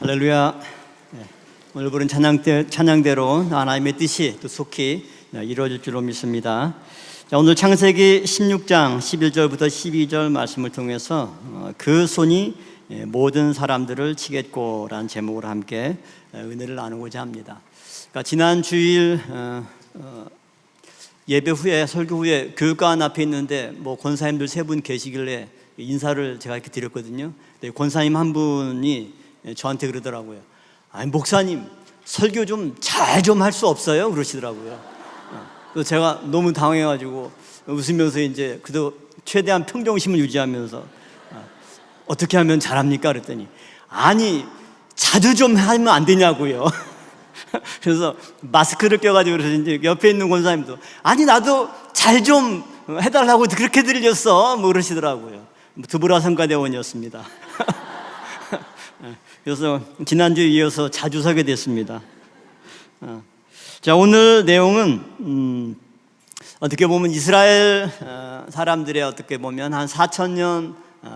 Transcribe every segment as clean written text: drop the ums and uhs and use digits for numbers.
할렐루야. 오늘 부른 찬양대로 하나님의 뜻이 또 속히 이루어질 줄로 믿습니다. 자, 오늘 창세기 16장 11절부터 12절 말씀을 통해서 그 손이 모든 사람들을 치겠고라는 제목으로 함께 은혜를 나누고자 합니다. 그러니까 지난 주일 예배 후에, 설교 후에 교육관 앞에 있는데 권사님들 세 분 계시길래 인사를 제가 이렇게 드렸거든요. 권사님 한 분이 저한테 그러더라고요. 아니, 목사님 설교 좀 잘 좀 할 수 없어요? 그러시더라고요. 그래서 제가 너무 당황해가지고 웃으면서 이제 그래도 최대한 평정심을 유지하면서 어떻게 하면 잘합니까? 그랬더니 아니, 자주 좀 하면 안 되냐고요. 그래서 마스크를 껴가지고 그래서 이제 옆에 있는 권사님도 아니, 나도 잘 좀 해달라고 그렇게 들렸어 그러시더라고요. 드보라 성가대원이었습니다. 그래서 지난주에 이어서 자주 서게 됐습니다. 자, 오늘 내용은 어떻게 보면 이스라엘 사람들의 어떻게 보면 한 4,000년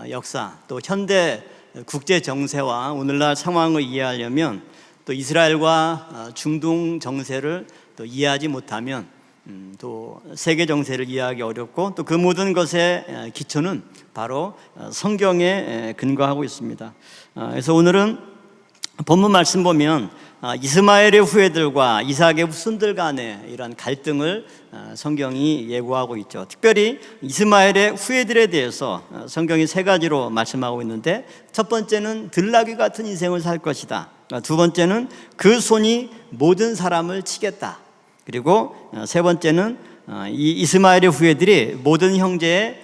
역사, 또 현대 국제 정세와 오늘날 상황을 이해하려면, 또 이스라엘과 중동 정세를 또 이해하지 못하면 또 세계 정세를 이해하기 어렵고, 또 그 모든 것의 기초는 바로 성경에 근거하고 있습니다. 그래서 오늘은 본문 말씀 보면 이스마엘의 후예들과 이삭의 후손들 간의 이런 갈등을 성경이 예고하고 있죠. 특별히 이스마엘의 후예들에 대해서 성경이 세 가지로 말씀하고 있는데, 첫 번째는 들나귀 같은 인생을 살 것이다. 두 번째는 그 손이 모든 사람을 치겠다. 그리고 세 번째는 이 이스마엘의 후예들이 모든 형제의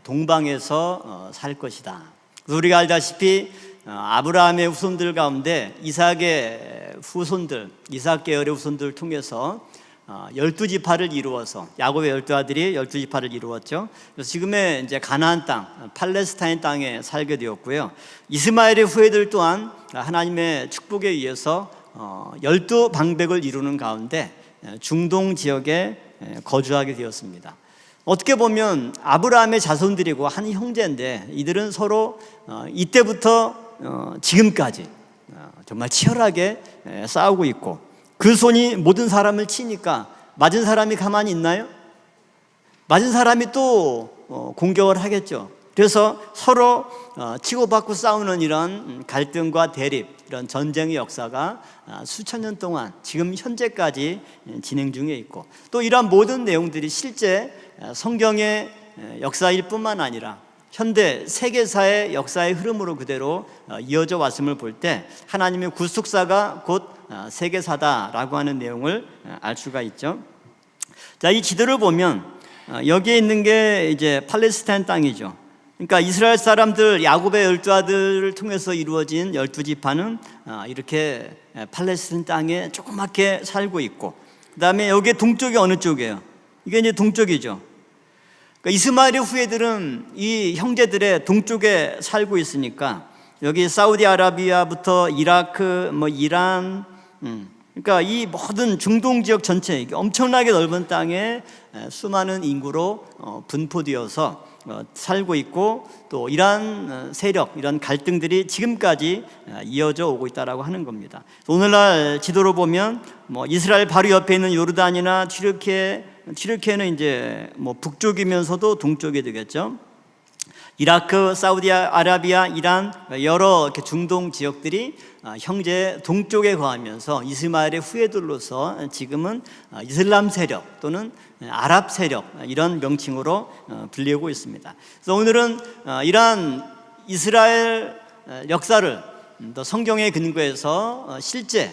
동방에서 살 것이다. 우리가 알다시피 아브라함의 후손들 가운데 이삭의 후손들, 이삭 계열의 후손들을 통해서 12지파를 이루어서, 야곱의 12아들이 12지파를 이루었죠. 그래서 지금의 이제 가나안 땅, 팔레스타인 땅에 살게 되었고요. 이스마엘의 후예들 또한 하나님의 축복에 의해서 12방백을 이루는 가운데 중동 지역에 거주하게 되었습니다. 어떻게 보면 아브라함의 자손들이고 한 형제인데, 이들은 서로 이때부터 지금까지 정말 치열하게 싸우고 있고, 그 손이 모든 사람을 치니까 맞은 사람이 가만히 있나요? 맞은 사람이 또 공격을 하겠죠. 그래서 서로 치고받고 싸우는 이런 갈등과 대립, 이런 전쟁의 역사가 수천 년 동안 지금 현재까지 진행 중에 있고, 또 이러한 모든 내용들이 실제 성경의 역사일 뿐만 아니라 현대 세계사의 역사의 흐름으로 그대로 이어져 왔음을 볼 때 하나님의 구속사가 곧 세계사다라고 하는 내용을 알 수가 있죠. 자, 이 지도를 보면 여기에 있는 게 이제 팔레스타인 땅이죠. 그러니까 이스라엘 사람들, 야곱의 12아들을 통해서 이루어진 12지파는 이렇게 팔레스타인 땅에 조그맣게 살고 있고, 그 다음에 여기 동쪽이 어느 쪽이에요? 이게 이제 동쪽이죠. 그러니까 이스마엘의 후예들은 이 형제들의 동쪽에 살고 있으니까 여기 사우디아라비아부터 이라크, 이란, 그러니까 이 모든 중동 지역 전체, 엄청나게 넓은 땅에 수많은 인구로 분포되어서 살고 있고, 또 이러한 세력, 이런 갈등들이 지금까지 이어져 오고 있다라고 하는 겁니다. 오늘날 지도로 보면 이스라엘 바로 옆에 있는 요르단이나 튀르키예는 이제 북쪽이면서도 동쪽이 되겠죠. 이라크, 사우디아라비아, 이란, 여러 중동 지역들이 형제 동쪽에 거하면서 이스마엘의 후예들로서 지금은 이슬람 세력 또는 아랍 세력, 이런 명칭으로 불리고 있습니다. 그래서 오늘은 이러한 이스라엘 역사를 또 성경의 근거에서 실제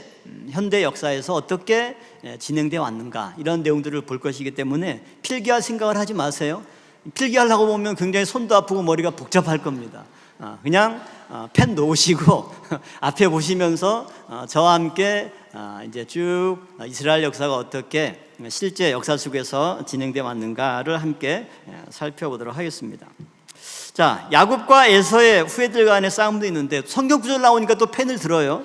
현대 역사에서 어떻게 진행되어 왔는가, 이런 내용들을 볼 것이기 때문에 필기할 생각을 하지 마세요. 필기하려고 보면 굉장히 손도 아프고 머리가 복잡할 겁니다. 그냥 펜 놓으시고 앞에 보시면서 저와 함께 이제 쭉 이스라엘 역사가 어떻게 실제 역사 속에서 진행되어 왔는가를 함께 살펴보도록 하겠습니다. 자, 야곱과 에서의 후예들 간의 싸움도 있는데 성경 구절 나오니까 또 펜을 들어요.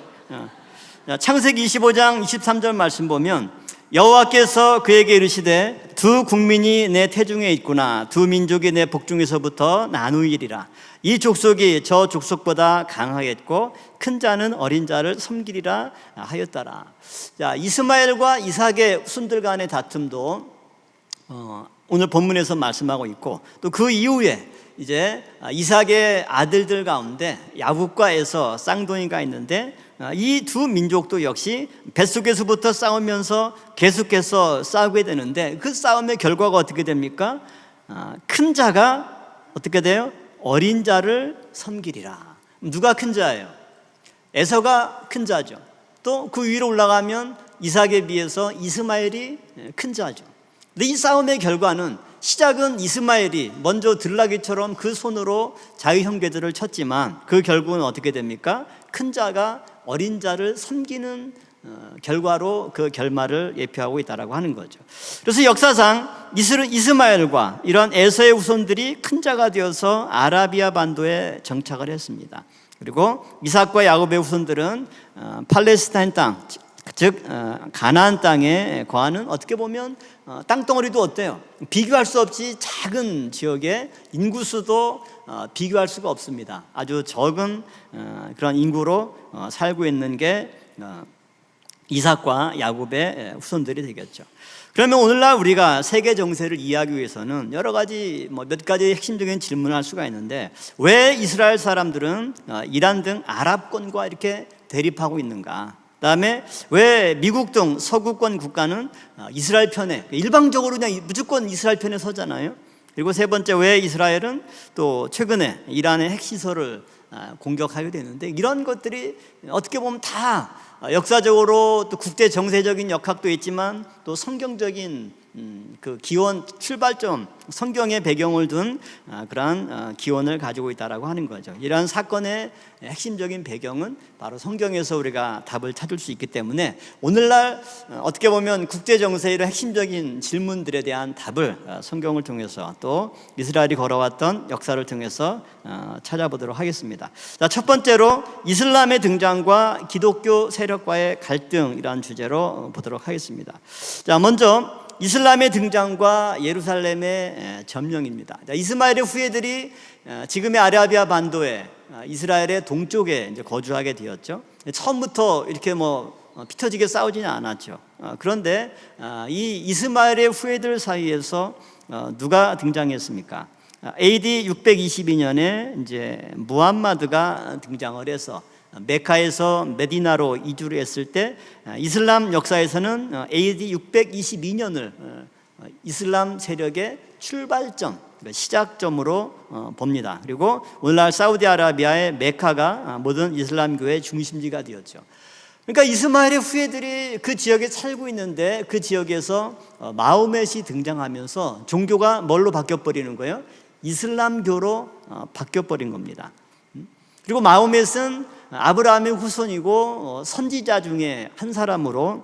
창세기 25장 23절 말씀 보면, 여호와께서 그에게 이르시되 두 국민이 내 태중에 있구나, 두 민족이 내 복중에서부터 나누이리라. 이 족속이 저 족속보다 강하겠고 큰 자는 어린 자를 섬기리라 하였더라. 자, 이스마엘과 이삭의 후손들 간의 다툼도 오늘 본문에서 말씀하고 있고, 또 그 이후에 이제 이삭의 아들들 가운데 야곱과 에서 쌍둥이가 있는데, 이 두 민족도 역시 뱃속에서부터 싸우면서 계속해서 싸우게 되는데, 그 싸움의 결과가 어떻게 됩니까? 큰 자가 어떻게 돼요? 어린 자를 섬기리라. 누가 큰 자예요? 에서가 큰 자죠. 또 그 위로 올라가면 이삭에 비해서 이스마엘이 큰 자죠. 근데 이 싸움의 결과는, 시작은 이스마엘이 먼저 들나귀처럼 그 손으로 자기 형제들을 쳤지만 그 결국은 어떻게 됩니까? 큰 자가 어린 자를 섬기는 결과로 그 결말을 예표하고 있다라고 하는 거죠. 그래서 역사상 이스마엘과 이런 에서의 후손들이 큰 자가 되어서 아라비아 반도에 정착을 했습니다. 그리고 이삭과 야곱의 후손들은 팔레스타인 땅, 즉 가나안 땅에 거하는, 어떻게 보면 땅덩어리도 어때요? 비교할 수 없이 작은 지역에 인구수도 비교할 수가 없습니다. 아주 적은 그런 인구로 살고 있는 게 이삭과 야곱의 후손들이 되겠죠. 그러면 오늘날 우리가 세계 정세를 이해하기 위해서는 여러 가지 몇 가지 핵심적인 질문을 할 수가 있는데, 왜 이스라엘 사람들은 이란 등 아랍권과 이렇게 대립하고 있는가? 그다음에 왜 미국 등 서구권 국가는 이스라엘 편에, 일방적으로 그냥 무조건 이스라엘 편에 서잖아요. 그리고 세 번째, 왜 이스라엘은 또 최근에 이란의 핵시설을 공격하게 되는데, 이런 것들이 어떻게 보면 다 역사적으로 또 국제 정세적인 역학도 있지만 또 성경적인 그 기원, 출발점, 성경의 배경을 둔 그러한 기원을 가지고 있다라고 하는 거죠. 이러한 사건의 핵심적인 배경은 바로 성경에서 우리가 답을 찾을 수 있기 때문에, 오늘날 어떻게 보면 국제 정세의 핵심적인 질문들에 대한 답을 성경을 통해서, 또 이스라엘이 걸어왔던 역사를 통해서 찾아보도록 하겠습니다. 자, 첫 번째로 이슬람의 등장과 기독교 세력과의 갈등이라는 주제로 보도록 하겠습니다. 자, 먼저 이슬람의 등장과 예루살렘의 점령입니다. 이스마엘의 후예들이 지금의 아라비아 반도에, 이스라엘의 동쪽에 이제 거주하게 되었죠. 처음부터 이렇게 피터지게 싸우지는 않았죠. 그런데 이 이스마엘의 후예들 사이에서 누가 등장했습니까? AD 622년에 이제 무함마드가 등장을 해서 메카에서 메디나로 이주를 했을 때, 이슬람 역사에서는 AD 622년을 이슬람 세력의 출발점, 시작점으로 봅니다. 그리고 오늘날 사우디아라비아의 메카가 모든 이슬람교의 중심지가 되었죠. 그러니까 이스마엘의 후예들이 그 지역에 살고 있는데, 그 지역에서 마호멧이 등장하면서 종교가 뭘로 바뀌어버리는 거예요? 이슬람교로 바뀌어버린 겁니다. 그리고 마호멧은 아브라함의 후손이고 선지자 중에 한 사람으로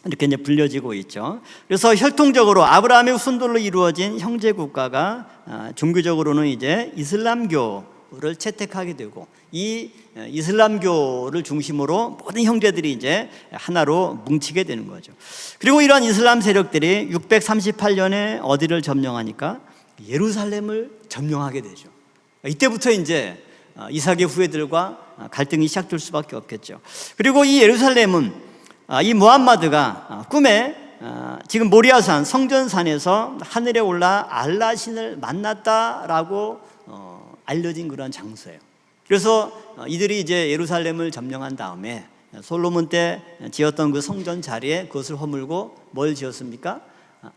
이렇게 이제 불려지고 있죠. 그래서 혈통적으로 아브라함의 후손들로 이루어진 형제 국가가 종교적으로는 이제 이슬람교를 채택하게 되고, 이 이슬람교를 중심으로 모든 형제들이 이제 하나로 뭉치게 되는 거죠. 그리고 이러한 이슬람 세력들이 638년에 어디를 점령하니까 예루살렘을 점령하게 되죠. 이때부터 이제 이삭의 후예들과 갈등이 시작될 수밖에 없겠죠. 그리고 이 예루살렘은 이 무함마드가 꿈에 지금 모리아산 성전산에서 하늘에 올라 알라 신을 만났다라고 알려진 그런 장소예요. 그래서 이들이 이제 예루살렘을 점령한 다음에 솔로몬 때 지었던 그 성전 자리에 그것을 허물고 뭘 지었습니까?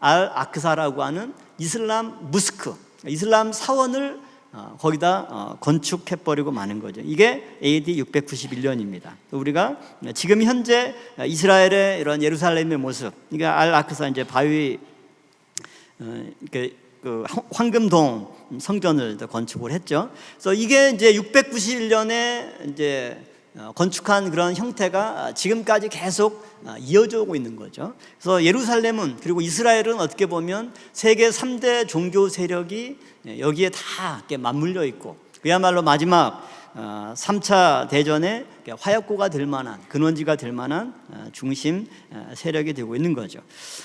알 아크사라고 하는 이슬람 무스크, 이슬람 사원을 거기다 건축해버리고 마는 거죠. 이게 AD 691년입니다. 우리가 지금 현재 이스라엘의 이런 예루살렘의 모습, 그러니까 알 아크사 이제 바위, 그 황금동 성전을 건축을 했죠. 그래서 이게 이제 691년에 이제 건축한 그런 형태가 지금까지 계속 이어져 오고 있는 거죠. 그래서 예루살렘은, 그리고 이스라엘은 어떻게 보면 세계 3대 종교 세력이 여기에 다 이렇게 맞물려 있고, 그야말로 마지막 3차 대전의 화약고가 될 만한, 근원지가 될 만한 중심 세력이 되고 있는 거죠.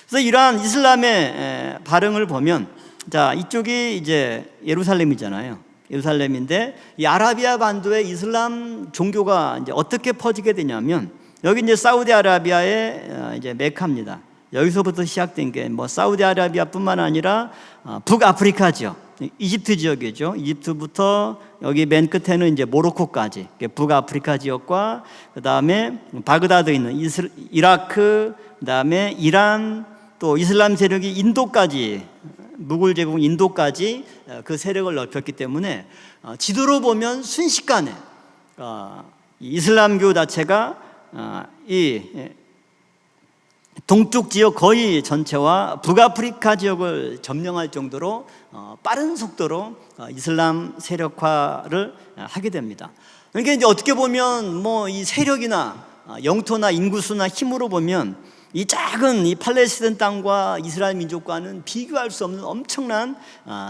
그래서 이러한 이슬람의 발흥을 보면, 자, 이쪽이 이제 예루살렘이잖아요. 예루살렘인데, 이 아라비아 반도에 이슬람 종교가 이제 어떻게 퍼지게 되냐면, 여기 이제 사우디아라비아의 이제 메카입니다. 여기서부터 시작된 게 뭐 사우디아라비아뿐만 아니라 북아프리카 지역, 이집트 지역이죠. 이집트부터 여기 맨 끝에는 이제 모로코까지, 북아프리카 지역과 그 다음에 바그다드에 있는 이라크, 그 다음에 이란, 또 이슬람 세력이 인도까지, 무굴 제국 인도까지 그 세력을 넓혔기 때문에 지도로 보면 순식간에 이슬람교 자체가 이 동쪽 지역 거의 전체와 북아프리카 지역을 점령할 정도로 빠른 속도로 이슬람 세력화를 하게 됩니다. 그러니까 이제 어떻게 보면 뭐 이 세력이나 영토나 인구수나 힘으로 보면 이 작은 이 팔레스타인 땅과 이스라엘 민족과는 비교할 수 없는 엄청난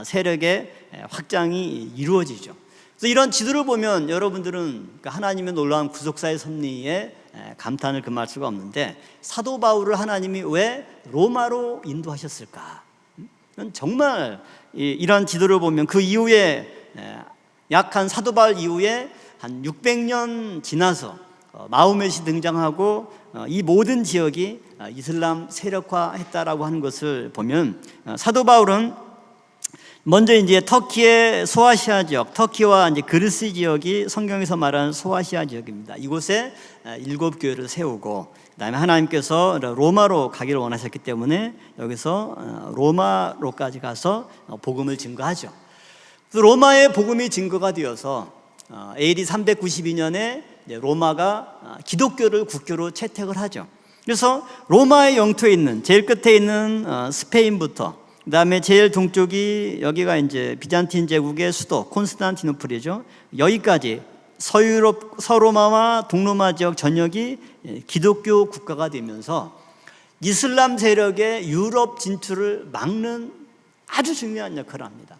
세력의 확장이 이루어지죠. 그래서 이런 지도를 보면 여러분들은 하나님의 놀라운 구속사의 섭리에 감탄을 금할 수가 없는데, 사도 바울을 하나님이 왜 로마로 인도하셨을까? 정말 이런 지도를 보면 그 이후에 약 한 사도 바울 이후에 한 600년 지나서 마호멧이 등장하고 이 모든 지역이 이슬람 세력화했다라고 하는 것을 보면, 사도 바울은 먼저 이제 터키의 소아시아 지역, 터키와 이제 그리스 지역이 성경에서 말하는 소아시아 지역입니다. 이곳에 7교회를 세우고, 그다음에 하나님께서 로마로 가기를 원하셨기 때문에 여기서 로마로까지 가서 복음을 증거하죠. 그래서 로마의 복음이 증거가 되어서 AD 392년에 로마가 기독교를 국교로 채택을 하죠. 그래서 로마의 영토에 있는, 제일 끝에 있는 스페인부터, 그 다음에 제일 동쪽이 여기가 이제 비잔틴 제국의 수도 콘스탄티노플이죠. 여기까지 서유럽, 서로마와 동로마 지역 전역이 기독교 국가가 되면서 이슬람 세력의 유럽 진출을 막는 아주 중요한 역할을 합니다.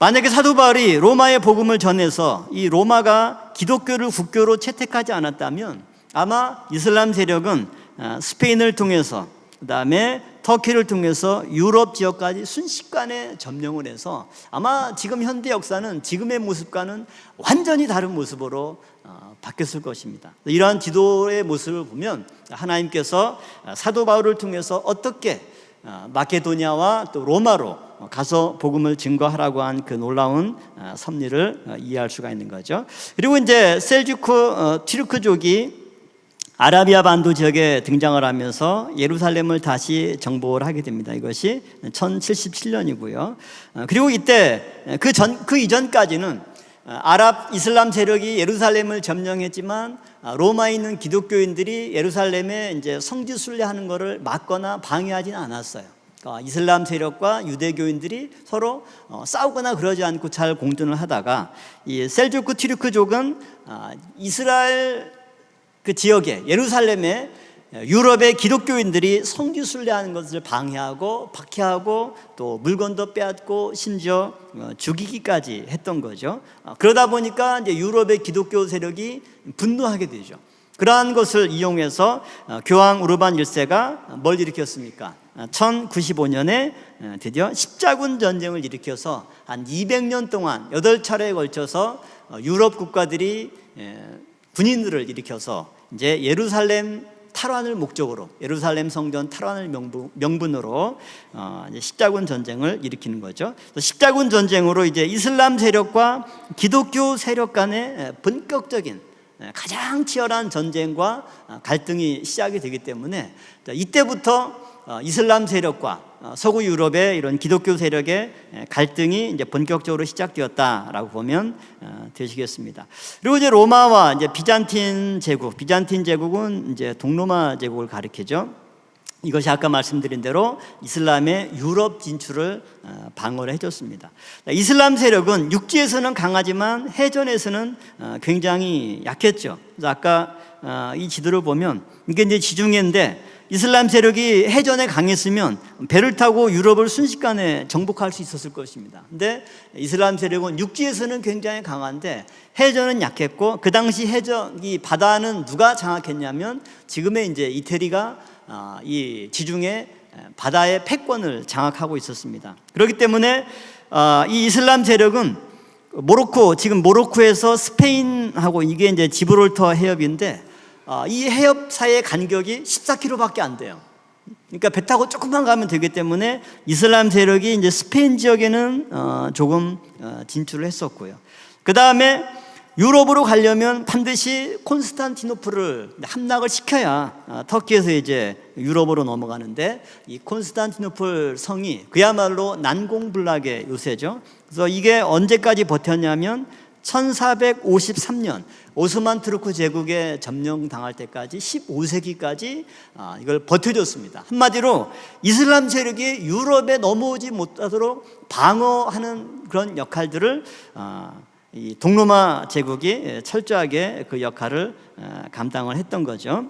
만약에 사도 바울이 로마의 복음을 전해서 이 로마가 기독교를 국교로 채택하지 않았다면 아마 이슬람 세력은 스페인을 통해서, 그 다음에 터키를 통해서 유럽 지역까지 순식간에 점령을 해서 아마 지금 현대 역사는 지금의 모습과는 완전히 다른 모습으로 바뀌었을 것입니다. 이러한 지도의 모습을 보면 하나님께서 사도 바울을 통해서 어떻게 마케도니아와 또 로마로 가서 복음을 증거하라고 한 그 놀라운 섭리를 이해할 수가 있는 거죠. 그리고 이제 셀주크 튀르크족이 아라비아 반도 지역에 등장을 하면서 예루살렘을 다시 정복을 하게 됩니다. 이것이 1077년이고요. 그리고 이때 그 이전까지는 아랍 이슬람 세력이 예루살렘을 점령했지만 로마에 있는 기독교인들이 예루살렘에 이제 성지 순례하는 것을 막거나 방해하지는 않았어요. 이슬람 세력과 유대교인들이 서로 싸우거나 그러지 않고 잘 공존을 하다가 이 셀주크 튀르크족은 이스라엘 그 지역에, 예루살렘에 유럽의 기독교인들이 성지 순례하는 것을 방해하고 박해하고 또 물건도 빼앗고 심지어 죽이기까지 했던 거죠. 그러다 보니까 이제 유럽의 기독교 세력이 분노하게 되죠. 그러한 것을 이용해서 교황 우르반 1세가 뭘 일으켰습니까? 1095년에 드디어 십자군 전쟁을 일으켜서 한 200년 동안 8차례에 걸쳐서 유럽 국가들이 군인들을 일으켜서 이제 예루살렘 탈환을 목적으로, 예루살렘 성전 탈환을 명분으로 이제 십자군 전쟁을 일으키는 거죠. 십자군 전쟁으로 이제 이슬람 세력과 기독교 세력 간의 본격적인 가장 치열한 전쟁과 갈등이 시작이 되기 때문에 이때부터 이슬람 세력과 서구 유럽의 이런 기독교 세력의 갈등이 이제 본격적으로 시작되었다라고 보면 되시겠습니다. 그리고 이제 로마와 이제 비잔틴 제국은 이제 동로마 제국을 가리키죠. 이것이 아까 말씀드린 대로 이슬람의 유럽 진출을 방어를 해줬습니다. 이슬람 세력은 육지에서는 강하지만 해전에서는 굉장히 약했죠. 그래서 아까 이 지도를 보면 이게 이제 지중해인데 이슬람 세력이 해전에 강했으면 배를 타고 유럽을 순식간에 정복할 수 있었을 것입니다. 근데 이슬람 세력은 육지에서는 굉장히 강한데 해전은 약했고, 그 당시 이 바다는 누가 장악했냐면 지금의 이제 이태리가 이 지중해 바다의 패권을 장악하고 있었습니다. 그렇기 때문에 이 이슬람 세력은 모로코, 지금 모로코에서 스페인하고 이게 이제 지브롤터 해협인데 이 해협 사이의 간격이 14km밖에 안 돼요. 그러니까 배 타고 조금만 가면 되기 때문에 이슬람 세력이 이제 스페인 지역에는 조금 진출을 했었고요. 그 다음에 유럽으로 가려면 반드시 콘스탄티노플을 함락을 시켜야 터키에서 이제 유럽으로 넘어가는데, 이 콘스탄티노플 성이 그야말로 난공불락의 요새죠. 그래서 이게 언제까지 버텼냐면 1453년 오스만 투르크 제국에 점령당할 때까지 15세기까지 이걸 버텨줬습니다. 한마디로 이슬람 세력이 유럽에 넘어오지 못하도록 방어하는 그런 역할들을 이 동로마 제국이 철저하게 그 역할을 감당을 했던 거죠.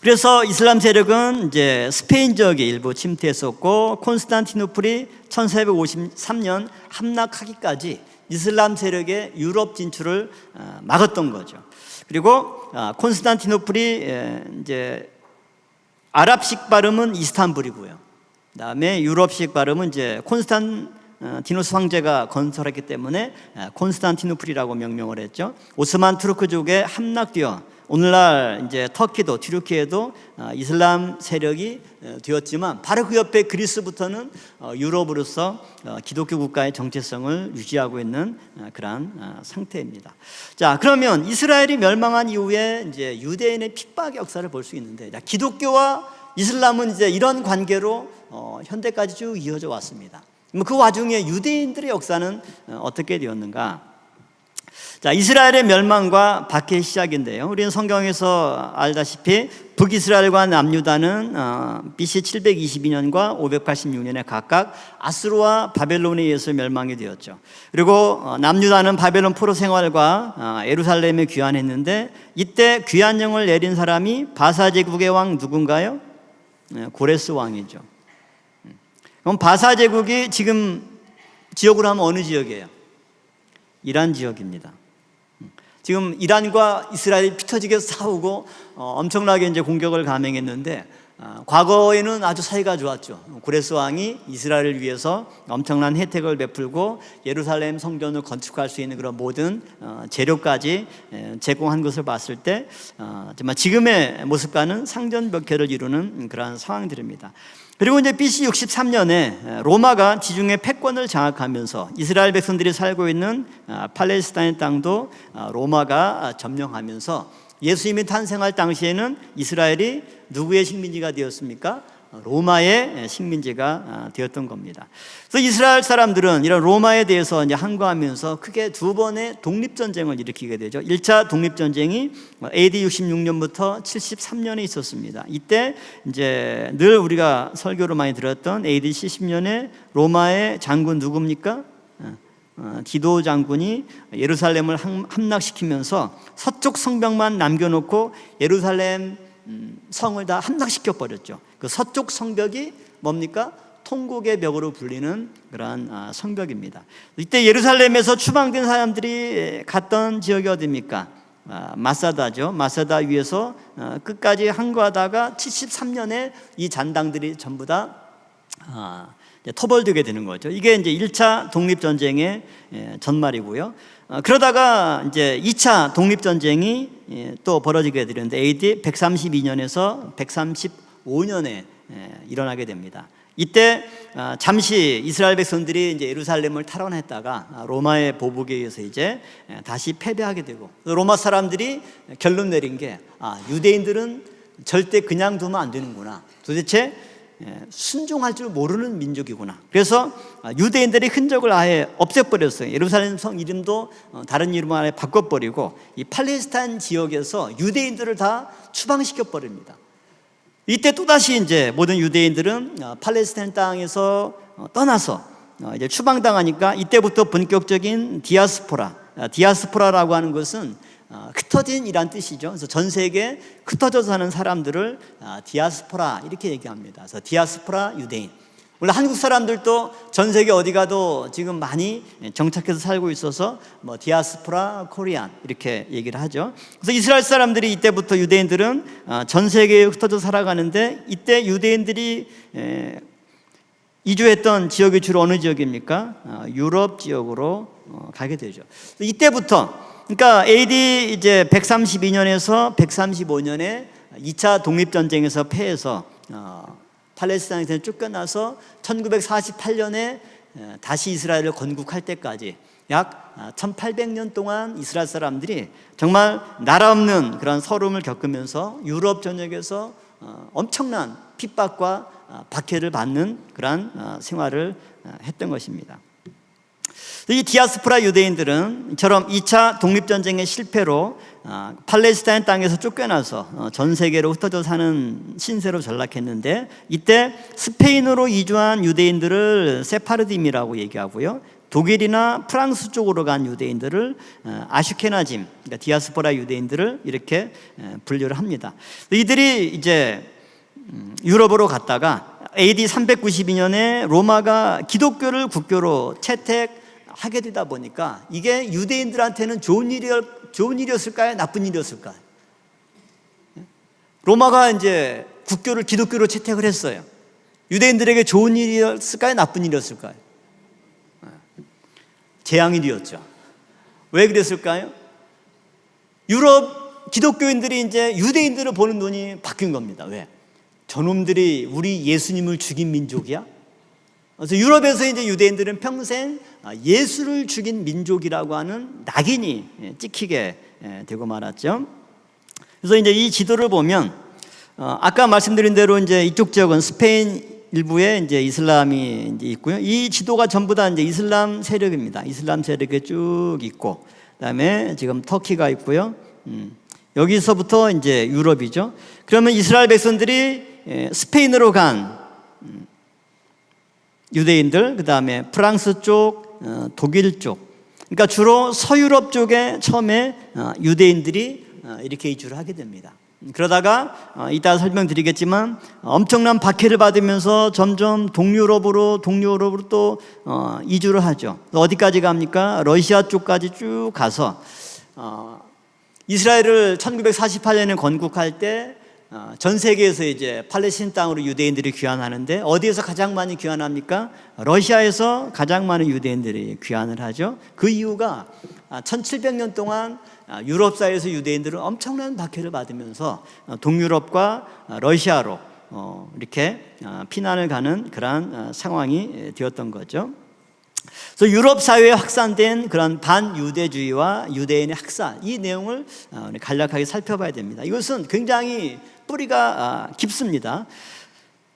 그래서 이슬람 세력은 이제 스페인 지역에 일부 침투했었고, 콘스탄티노플이 1453년 함락하기까지 이슬람 세력의 유럽 진출을 막았던 거죠. 그리고 콘스탄티노플이 이제 아랍식 발음은 이스탄불이고요. 그다음에 유럽식 발음은 이제 콘스탄티누스 황제가 건설했기 때문에 콘스탄티노플이라고 명명을 했죠. 오스만 투르크족에 함락되어 오늘날 이제 터키도 튀르키예도 이슬람 세력이 되었지만, 바로 그 옆에 그리스부터는 유럽으로서 기독교 국가의 정체성을 유지하고 있는 그러한 상태입니다. 자, 그러면 이스라엘이 멸망한 이후에 이제 유대인의 핍박 역사를 볼 수 있는데, 기독교와 이슬람은 이제 이런 관계로 현대까지 쭉 이어져 왔습니다. 그 와중에 유대인들의 역사는 어떻게 되었는가? 자, 이스라엘의 멸망과 박해의 시작인데요. 우리는 성경에서 알다시피 북이스라엘과 남유다는 BC 722년과 586년에 각각 아수르와 바벨론에 의해서 멸망이 되었죠. 그리고 남유다는 바벨론 포로 생활과 예루살렘에 귀환했는데, 이때 귀환령을 내린 사람이 바사 제국의 왕 누군가요? 고레스 왕이죠. 그럼 바사 제국이 지금 지역으로 하면 어느 지역이에요? 이란 지역입니다. 지금 이란과 이스라엘이 피터지게 싸우고 엄청나게 이제 공격을 감행했는데, 과거에는 아주 사이가 좋았죠. 고레스 왕이 이스라엘을 위해서 엄청난 혜택을 베풀고 예루살렘 성전을 건축할 수 있는 그런 모든 재료까지 제공한 것을 봤을 때 정말 지금의 모습과는 상전벽해를 이루는 그러한 상황들입니다. 그리고 이제 BC 63년에 로마가 지중해 패권을 장악하면서 이스라엘 백성들이 살고 있는 팔레스타인 땅도 로마가 점령하면서 예수님이 탄생할 당시에는 이스라엘이 누구의 식민지가 되었습니까? 로마의 식민지가 되었던 겁니다. 그래서 이스라엘 사람들은 이런 로마에 대해서 이제 항거하면서 크게 두 번의 독립전쟁을 일으키게 되죠. 1차 독립전쟁이 AD 66년부터 73년에 있었습니다. 이때 이제 늘 우리가 설교로 많이 들었던 AD 70년에 로마의 장군 누굽니까? 디도 장군이 예루살렘을 함락시키면서 서쪽 성벽만 남겨놓고 예루살렘 성을 다 함락시켜 버렸죠. 그 서쪽 성벽이 뭡니까? 통곡의 벽으로 불리는 그러한 성벽입니다. 이때 예루살렘에서 추방된 사람들이 갔던 지역이 어디입니까? 마사다죠. 마사다 위에서 끝까지 항거하다가 73년에 이 잔당들이 전부 다 토벌되게 되는 거죠. 이게 이제 1차 독립전쟁의 전말이고요. 그러다가 이제 2차 독립전쟁이 또 벌어지게 되는데 AD 132년에서 135년에 일어나게 됩니다. 이때 잠시 이스라엘 백성들이 이제 예루살렘을 탈환했다가 로마의 보복에 의해서 이제 다시 패배하게 되고, 로마 사람들이 결론 내린 게 유대인들은 절대 그냥 두면 안 되는구나. 도대체 순종할 줄 모르는 민족이구나. 그래서 유대인들의 흔적을 아예 없애버렸어요. 예루살렘 성 이름도 다른 이름 안에 바꿔버리고 이 팔레스타인 지역에서 유대인들을 다 추방시켜버립니다. 이때 또다시 이제 모든 유대인들은 팔레스타인 땅에서 떠나서 이제 추방당하니까 이때부터 본격적인 디아스포라라고 하는 것은 흩어진이란 뜻이죠. 그래서 전 세계에 흩어져 사는 사람들을 디아스포라 이렇게 얘기합니다. 그래서 디아스포라 유대인. 물론 한국 사람들도 전 세계 어디 가도 지금 많이 정착해서 살고 있어서 뭐 디아스포라 코리안 이렇게 얘기를 하죠. 그래서 이스라엘 사람들이 이때부터 유대인들은 전 세계에 흩어져 살아가는데, 이때 유대인들이 이주했던 지역이 주로 어느 지역입니까? 유럽 지역으로 가게 되죠. 이때부터 그러니까 AD 이제 132년에서 135년에 2차 독립전쟁에서 패해서 팔레스타인에서 쫓겨나서 1948년에 다시 이스라엘을 건국할 때까지 약 1800년 동안 이스라엘 사람들이 정말 나라 없는 그런 서름을 겪으면서 유럽 전역에서 엄청난 핍박과 박해를 받는 그러한 생활을 했던 것입니다. 이 디아스포라 유대인들은 이처럼 2차 독립전쟁의 실패로 팔레스타인 땅에서 쫓겨나서 전 세계로 흩어져 사는 신세로 전락했는데, 이때 스페인으로 이주한 유대인들을 세파르딤이라고 얘기하고요, 독일이나 프랑스 쪽으로 간 유대인들을 아슈케나짐, 그러니까 디아스포라 유대인들을 이렇게 분류를 합니다. 이들이 이제 유럽으로 갔다가 AD 392년에 로마가 기독교를 국교로 채택하게 되다 보니까 이게 유대인들한테는 좋은 일이었을까요? 나쁜 일이었을까요? 로마가 이제 국교를 기독교로 채택을 했어요. 유대인들에게 좋은 일이었을까요? 나쁜 일이었을까요? 재앙일이었죠. 왜 그랬을까요? 유럽 기독교인들이 이제 유대인들을 보는 눈이 바뀐 겁니다. 왜? 저놈들이 우리 예수님을 죽인 민족이야? 그래서 유럽에서 이제 유대인들은 평생 예수를 죽인 민족이라고 하는 낙인이 찍히게 되고 말았죠. 그래서 이제 이 지도를 보면 아까 말씀드린 대로 이제 이쪽 지역은 스페인 일부에 이제 이슬람이 이제 있고요. 이 지도가 전부 다 이제 이슬람 세력입니다. 이슬람 세력이 쭉 있고, 그다음에 지금 터키가 있고요. 여기서부터 이제 유럽이죠. 그러면 이스라엘 백성들이 스페인으로 간 유대인들, 그다음에 프랑스 쪽, 독일 쪽, 그러니까 주로 서유럽 쪽에 처음에 유대인들이 이렇게 이주를 하게 됩니다. 그러다가 이따 설명드리겠지만 엄청난 박해를 받으면서 점점 동유럽으로 또 이주를 하죠. 어디까지 갑니까? 러시아 쪽까지 쭉 가서 이스라엘을 1948년에 건국할 때 전 세계에서 이제 팔레스타인 땅으로 유대인들이 귀환하는데, 어디에서 가장 많이 귀환합니까? 러시아에서 가장 많은 유대인들이 귀환을 하죠. 그 이유가 1700년 동안 유럽 사회에서 유대인들은 엄청난 박해를 받으면서 동유럽과 러시아로 이렇게 피난을 가는 그러한 상황이 되었던 거죠. 그래서 유럽 사회에 확산된 그런 반유대주의와 유대인의 학살, 이 내용을 간략하게 살펴봐야 됩니다. 이것은 굉장히 뿌리가 깊습니다.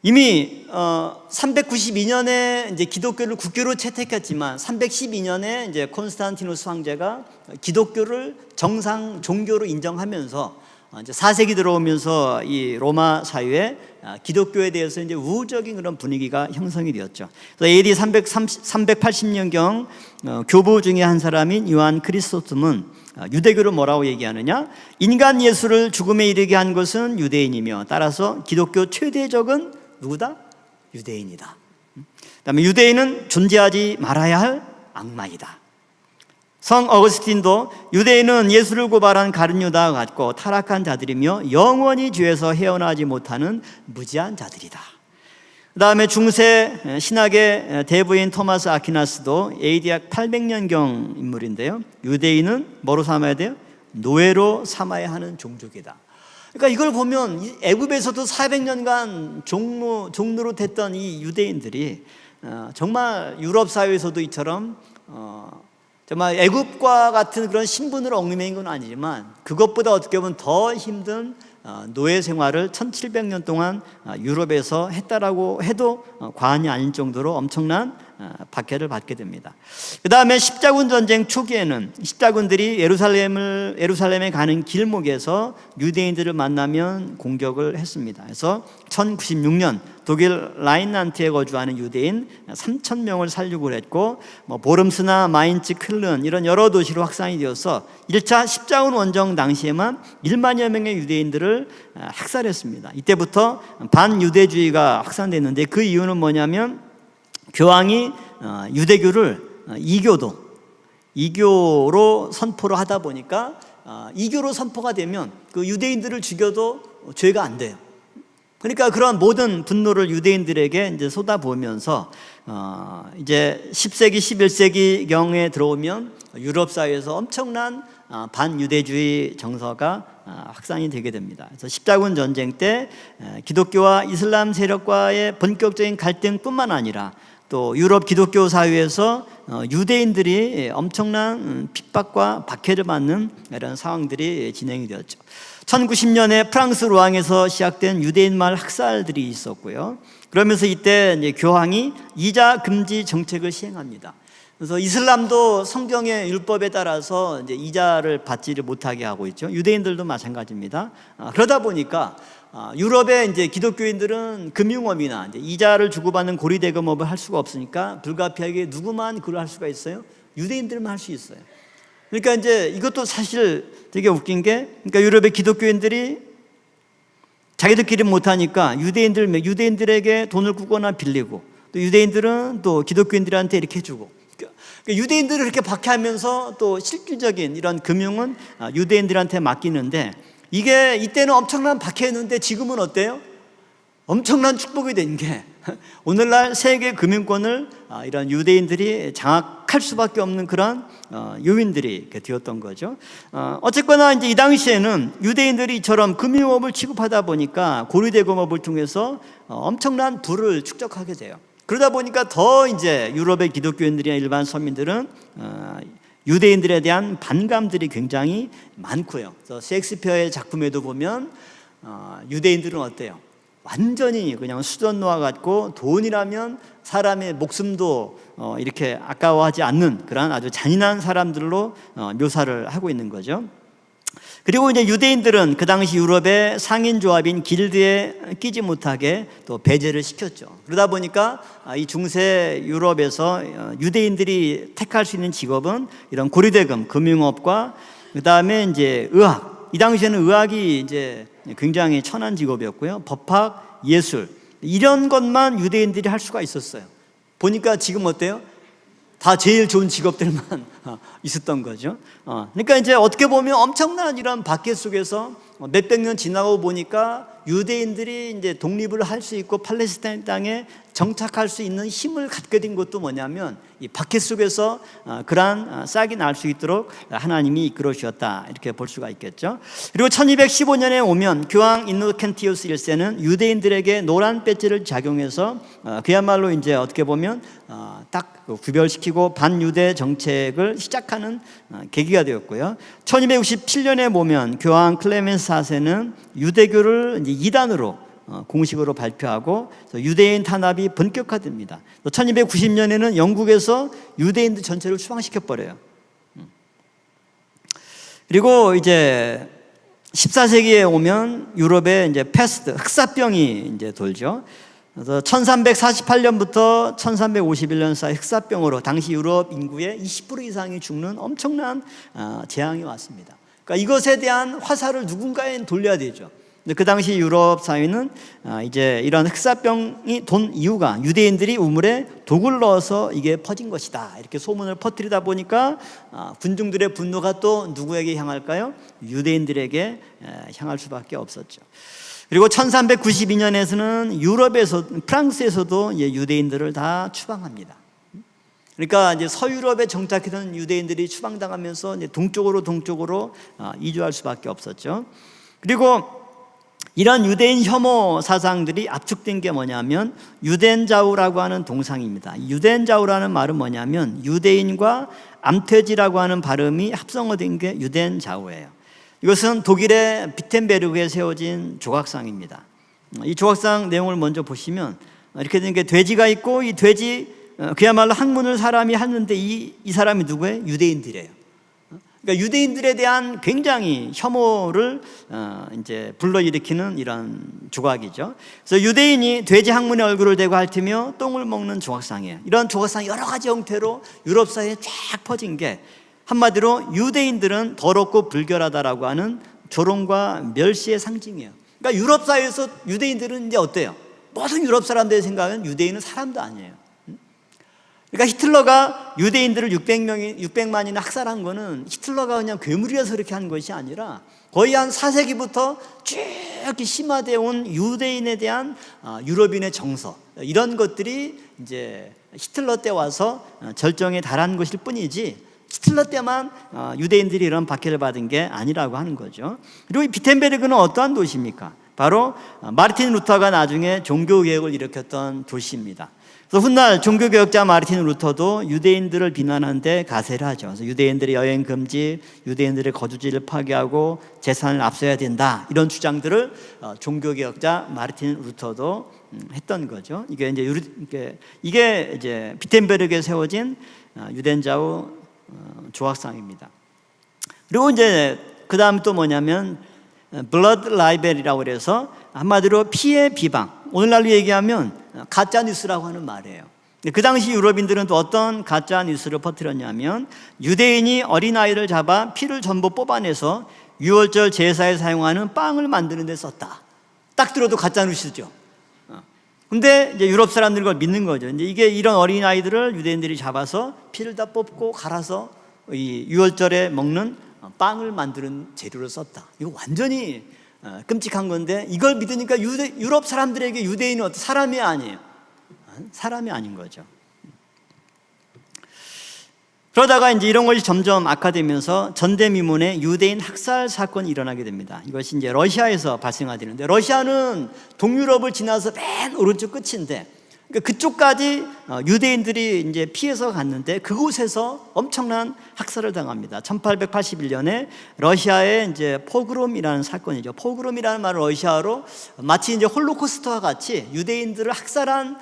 이미 392년에 이제 기독교를 국교로 채택했지만 312년에 이제 콘스탄티누스 황제가 기독교를 정상 종교로 인정하면서 이제 4세기 들어오면서 이 로마 사회에 기독교에 대해서 이제 우호적인 그런 분위기가 형성이 되었죠. 그래서 AD 380년경 교부 중에 한 사람인 요한 크리소스톰은 유대교를 뭐라고 얘기하느냐? 인간 예수를 죽음에 이르게 한 것은 유대인이며, 따라서 기독교 최대적은 누구다? 유대인이다. 그다음에 유대인은 존재하지 말아야 할 악마이다. 성 어거스틴도 유대인은 예수를 고발한 가룟 유다와 같고 타락한 자들이며 영원히 죄에서 헤어나지 못하는 무지한 자들이다. 그 다음에 중세 신학의 대부인 토마스 아퀴나스도 AD 800년경 인물인데요, 유대인은 뭐로 삼아야 돼요? 노예로 삼아야 하는 종족이다. 그러니까 이걸 보면 애굽에서도 400년간 종노로 됐던 이 유대인들이 정말 유럽 사회에서도 이처럼 정말 애굽과 같은 그런 신분을 얽매인 건 아니지만, 그것보다 어떻게 보면 더 힘든 노예 생활을 1700년 동안 유럽에서 했다라고 해도 과언이 아닐 정도로 엄청난 박해를 받게 됩니다. 그 다음에 십자군 전쟁 초기에는 십자군들이 예루살렘에 가는 길목에서 유대인들을 만나면 공격을 했습니다. 그래서 1096년 독일 라인란트에 거주하는 유대인 3,000명을 살육을 했고, 보름스나 마인츠, 클른 이런 여러 도시로 확산이 되어서 1차 십자군 원정 당시에만 1만여 명의 유대인들을 학살했습니다. 이때부터 반유대주의가 확산됐는데, 그 이유는 뭐냐면 교황이 유대교를 이교로 선포를 하다 보니까 이교로 선포가 되면 그 유대인들을 죽여도 죄가 안 돼요. 그러니까 그러한 모든 분노를 유대인들에게 이제 쏟아부으면서 이제 10세기, 11세기경에 들어오면 유럽 사회에서 엄청난 반유대주의 정서가 확산이 되게 됩니다. 그래서 십자군 전쟁 때 기독교와 이슬람 세력과의 본격적인 갈등뿐만 아니라 또 유럽 기독교 사회에서 유대인들이 엄청난 핍박과 박해를 받는 이런 상황들이 진행이 되었죠. 1090년에 프랑스 로앙에서 시작된 유대인말 학살들이 있었고요. 그러면서 이때 이제 교황이 이자 금지 정책을 시행합니다. 그래서 이슬람도 성경의 율법에 따라서 이제 이자를 받지를 못하게 하고 있죠. 유대인들도 마찬가지입니다. 그러다 보니까 유럽의 이제 기독교인들은 금융업이나 이제 이자를 주고받는 고리대금업을 할 수가 없으니까 불가피하게 누구만 그걸 할 수가 있어요? 유대인들만 할 수 있어요. 그러니까 이제 이것도 사실 되게 웃긴 게, 그러니까 유럽의 기독교인들이 자기들끼리 못하니까 유대인들에게 돈을 꾸거나 빌리고, 또 유대인들은 또 기독교인들한테 이렇게 해주고, 그러니까 유대인들을 이렇게 박해하면서 또 실질적인 이런 금융은 유대인들한테 맡기는데, 이게 이때는 엄청난 박해였는데 지금은 어때요? 엄청난 축복이 된 게 오늘날 세계 금융권을 이런 유대인들이 장악할 수밖에 없는 그런 요인들이 되었던 거죠. 어쨌거나 이제 이 당시에는 유대인들이 이처럼 금융업을 취급하다 보니까 고리대금업을 통해서 엄청난 부를 축적하게 돼요. 그러다 보니까 더 이제 유럽의 기독교인들이나 일반 서민들은 유대인들에 대한 반감들이 굉장히 많고요. 그래서 셰익스피어의 작품에도 보면 유대인들은 어때요? 완전히 그냥 수전노와 같고, 돈이라면 사람의 목숨도 이렇게 아까워하지 않는 그런 아주 잔인한 사람들로 묘사를 하고 있는 거죠. 그리고 이제 유대인들은 그 당시 유럽의 상인조합인 길드에 끼지 못하게 또 배제를 시켰죠. 그러다 보니까 이 중세 유럽에서 유대인들이 택할 수 있는 직업은 이런 고리대금, 금융업과 그 다음에 이제 의학. 이 당시에는 의학이 이제 굉장히 천한 직업이었고요. 법학, 예술, 이런 것만 유대인들이 할 수가 있었어요. 보니까 지금 어때요? 다 제일 좋은 직업들만 있었던 거죠. 그러니까 이제 어떻게 보면 엄청난 이런 박해 속에서 몇백 년 지나고 보니까 유대인들이 이제 독립을 할 수 있고 팔레스타인 땅에 정착할 수 있는 힘을 갖게 된 것도 뭐냐면 이 박해 속에서 그러한 싹이 날 수 있도록 하나님이 이끌어 주셨다, 이렇게 볼 수가 있겠죠. 그리고 1215년에 오면 교황 인노켄티우스 1세는 유대인들에게 노란 배지를 작용해서 그야말로 이제 어떻게 보면 딱 구별시키고 반유대 정책을 시작하는 계기가 되었고요. 1267년에 보면 교황 클레멘스 4세는 유대교를 이제 이단으로 공식으로 발표하고 유대인 탄압이 본격화됩니다. 1290년에는 영국에서 유대인들 전체를 추방시켜 버려요. 그리고 이제 14세기에 오면 유럽에 이제 패스트, 흑사병이 이제 돌죠. 그래서 1348년부터 1351년 사이 흑사병으로 당시 유럽 인구의 20% 이상이 죽는 엄청난 재앙이 왔습니다. 그러니까 이것에 대한 화살을 누군가에 돌려야 되죠. 그 당시 유럽 사회는 이제 이런 흑사병이 돈 이유가 유대인들이 우물에 독을 넣어서 이게 퍼진 것이다, 이렇게 소문을 퍼뜨리다 보니까 군중들의 분노가 또 누구에게 향할까요? 유대인들에게 향할 수밖에 없었죠. 그리고 1392년에서는 유럽에서, 프랑스에서도 유대인들을 다 추방합니다. 그러니까 이제 서유럽에 정착했던 유대인들이 추방당하면서 이제 동쪽으로 이주할 수밖에 없었죠. 그리고 이런 유대인 혐오 사상들이 압축된 게 뭐냐면 유덴자우라고 하는 동상입니다. 유덴자우라는 말은 뭐냐면 유대인과 암퇴지라고 하는 발음이 합성어된 게 유덴자우예요. 이것은 독일의 비텐베르그에 세워진 조각상입니다. 이 조각상 내용을 먼저 보시면 이렇게 된 게 돼지가 있고, 이 돼지 그야말로 학문을 사람이 하는데 이 사람이 누구예요? 유대인들이에요. 그러니까 유대인들에 대한 굉장히 혐오를 이제 불러일으키는 이런 조각이죠. 그래서 유대인이 돼지 학문의 얼굴을 대고 핥으며 똥을 먹는 조각상이에요. 이런 조각상이 여러 가지 형태로 유럽 사회에 쫙 퍼진 게, 한마디로 유대인들은 더럽고 불결하다라고 하는 조롱과 멸시의 상징이에요. 그러니까 유럽 사회에서 유대인들은 이제 어때요? 모든 유럽 사람들의 생각은 유대인은 사람도 아니에요. 그러니까 히틀러가 유대인들을 600만이나 학살한 거는 히틀러가 그냥 괴물이라서 그렇게 한 것이 아니라 거의 한 4세기부터 쭉 이렇게 심화되어 온 유대인에 대한 유럽인의 정서, 이런 것들이 이제 히틀러 때 와서 절정에 달한 것일 뿐이지, 히틀러 때만 유대인들이 이런 박해를 받은 게 아니라고 하는 거죠. 그리고 이 비텐베르그는 어떠한 도시입니까? 바로 마르틴 루터가 나중에 종교개혁을 일으켰던 도시입니다. 그래서 훗날 종교개혁자 마르틴 루터도 유대인들을 비난하는데 가세를 하죠. 그래서 유대인들의 여행 금지, 유대인들의 거주지를 파괴하고 재산을 압수해야 된다, 이런 주장들을 종교개혁자 마르틴 루터도 했던 거죠. 이게 이제 비텐베르그에 세워진 유대인좌우 조각상입니다. 그리고 이제 그 다음 또 뭐냐면 블러드 라이벨이라고 그래서 한마디로 피해 비방, 오늘날로 얘기하면 가짜 뉴스라고 하는 말이에요. 그 당시 유럽인들은 또 어떤 가짜 뉴스를 퍼뜨렸냐면, 유대인이 어린아이를 잡아 피를 전부 뽑아내서 유월절 제사에 사용하는 빵을 만드는 데 썼다. 딱 들어도 가짜 뉴스죠. 근데 이제 유럽 사람들이 그걸 믿는 거죠. 이제 이게 이런 어린아이들을 유대인들이 잡아서 피를 다 뽑고 갈아서 이 유월절에 먹는 빵을 만드는 재료로 썼다. 이거 완전히 끔찍한 건데, 이걸 믿으니까 유럽 사람들에게 유대인은 어떤 사람이 아니에요. 사람이 아닌 거죠. 그러다가 이제 이런 것이 점점 악화되면서 전대미문의 유대인 학살 사건이 일어나게 됩니다. 이것이 이제 러시아에서 발생하되는데, 러시아는 동유럽을 지나서 맨 오른쪽 끝인데, 그쪽까지 유대인들이 이제 피해서 갔는데, 그곳에서 엄청난 학살을 당합니다. 1881년에 러시아의 이제 포그롬이라는 사건이죠. 포그롬이라는 말은 러시아로 마치 이제 홀로코스트와 같이 유대인들을 학살한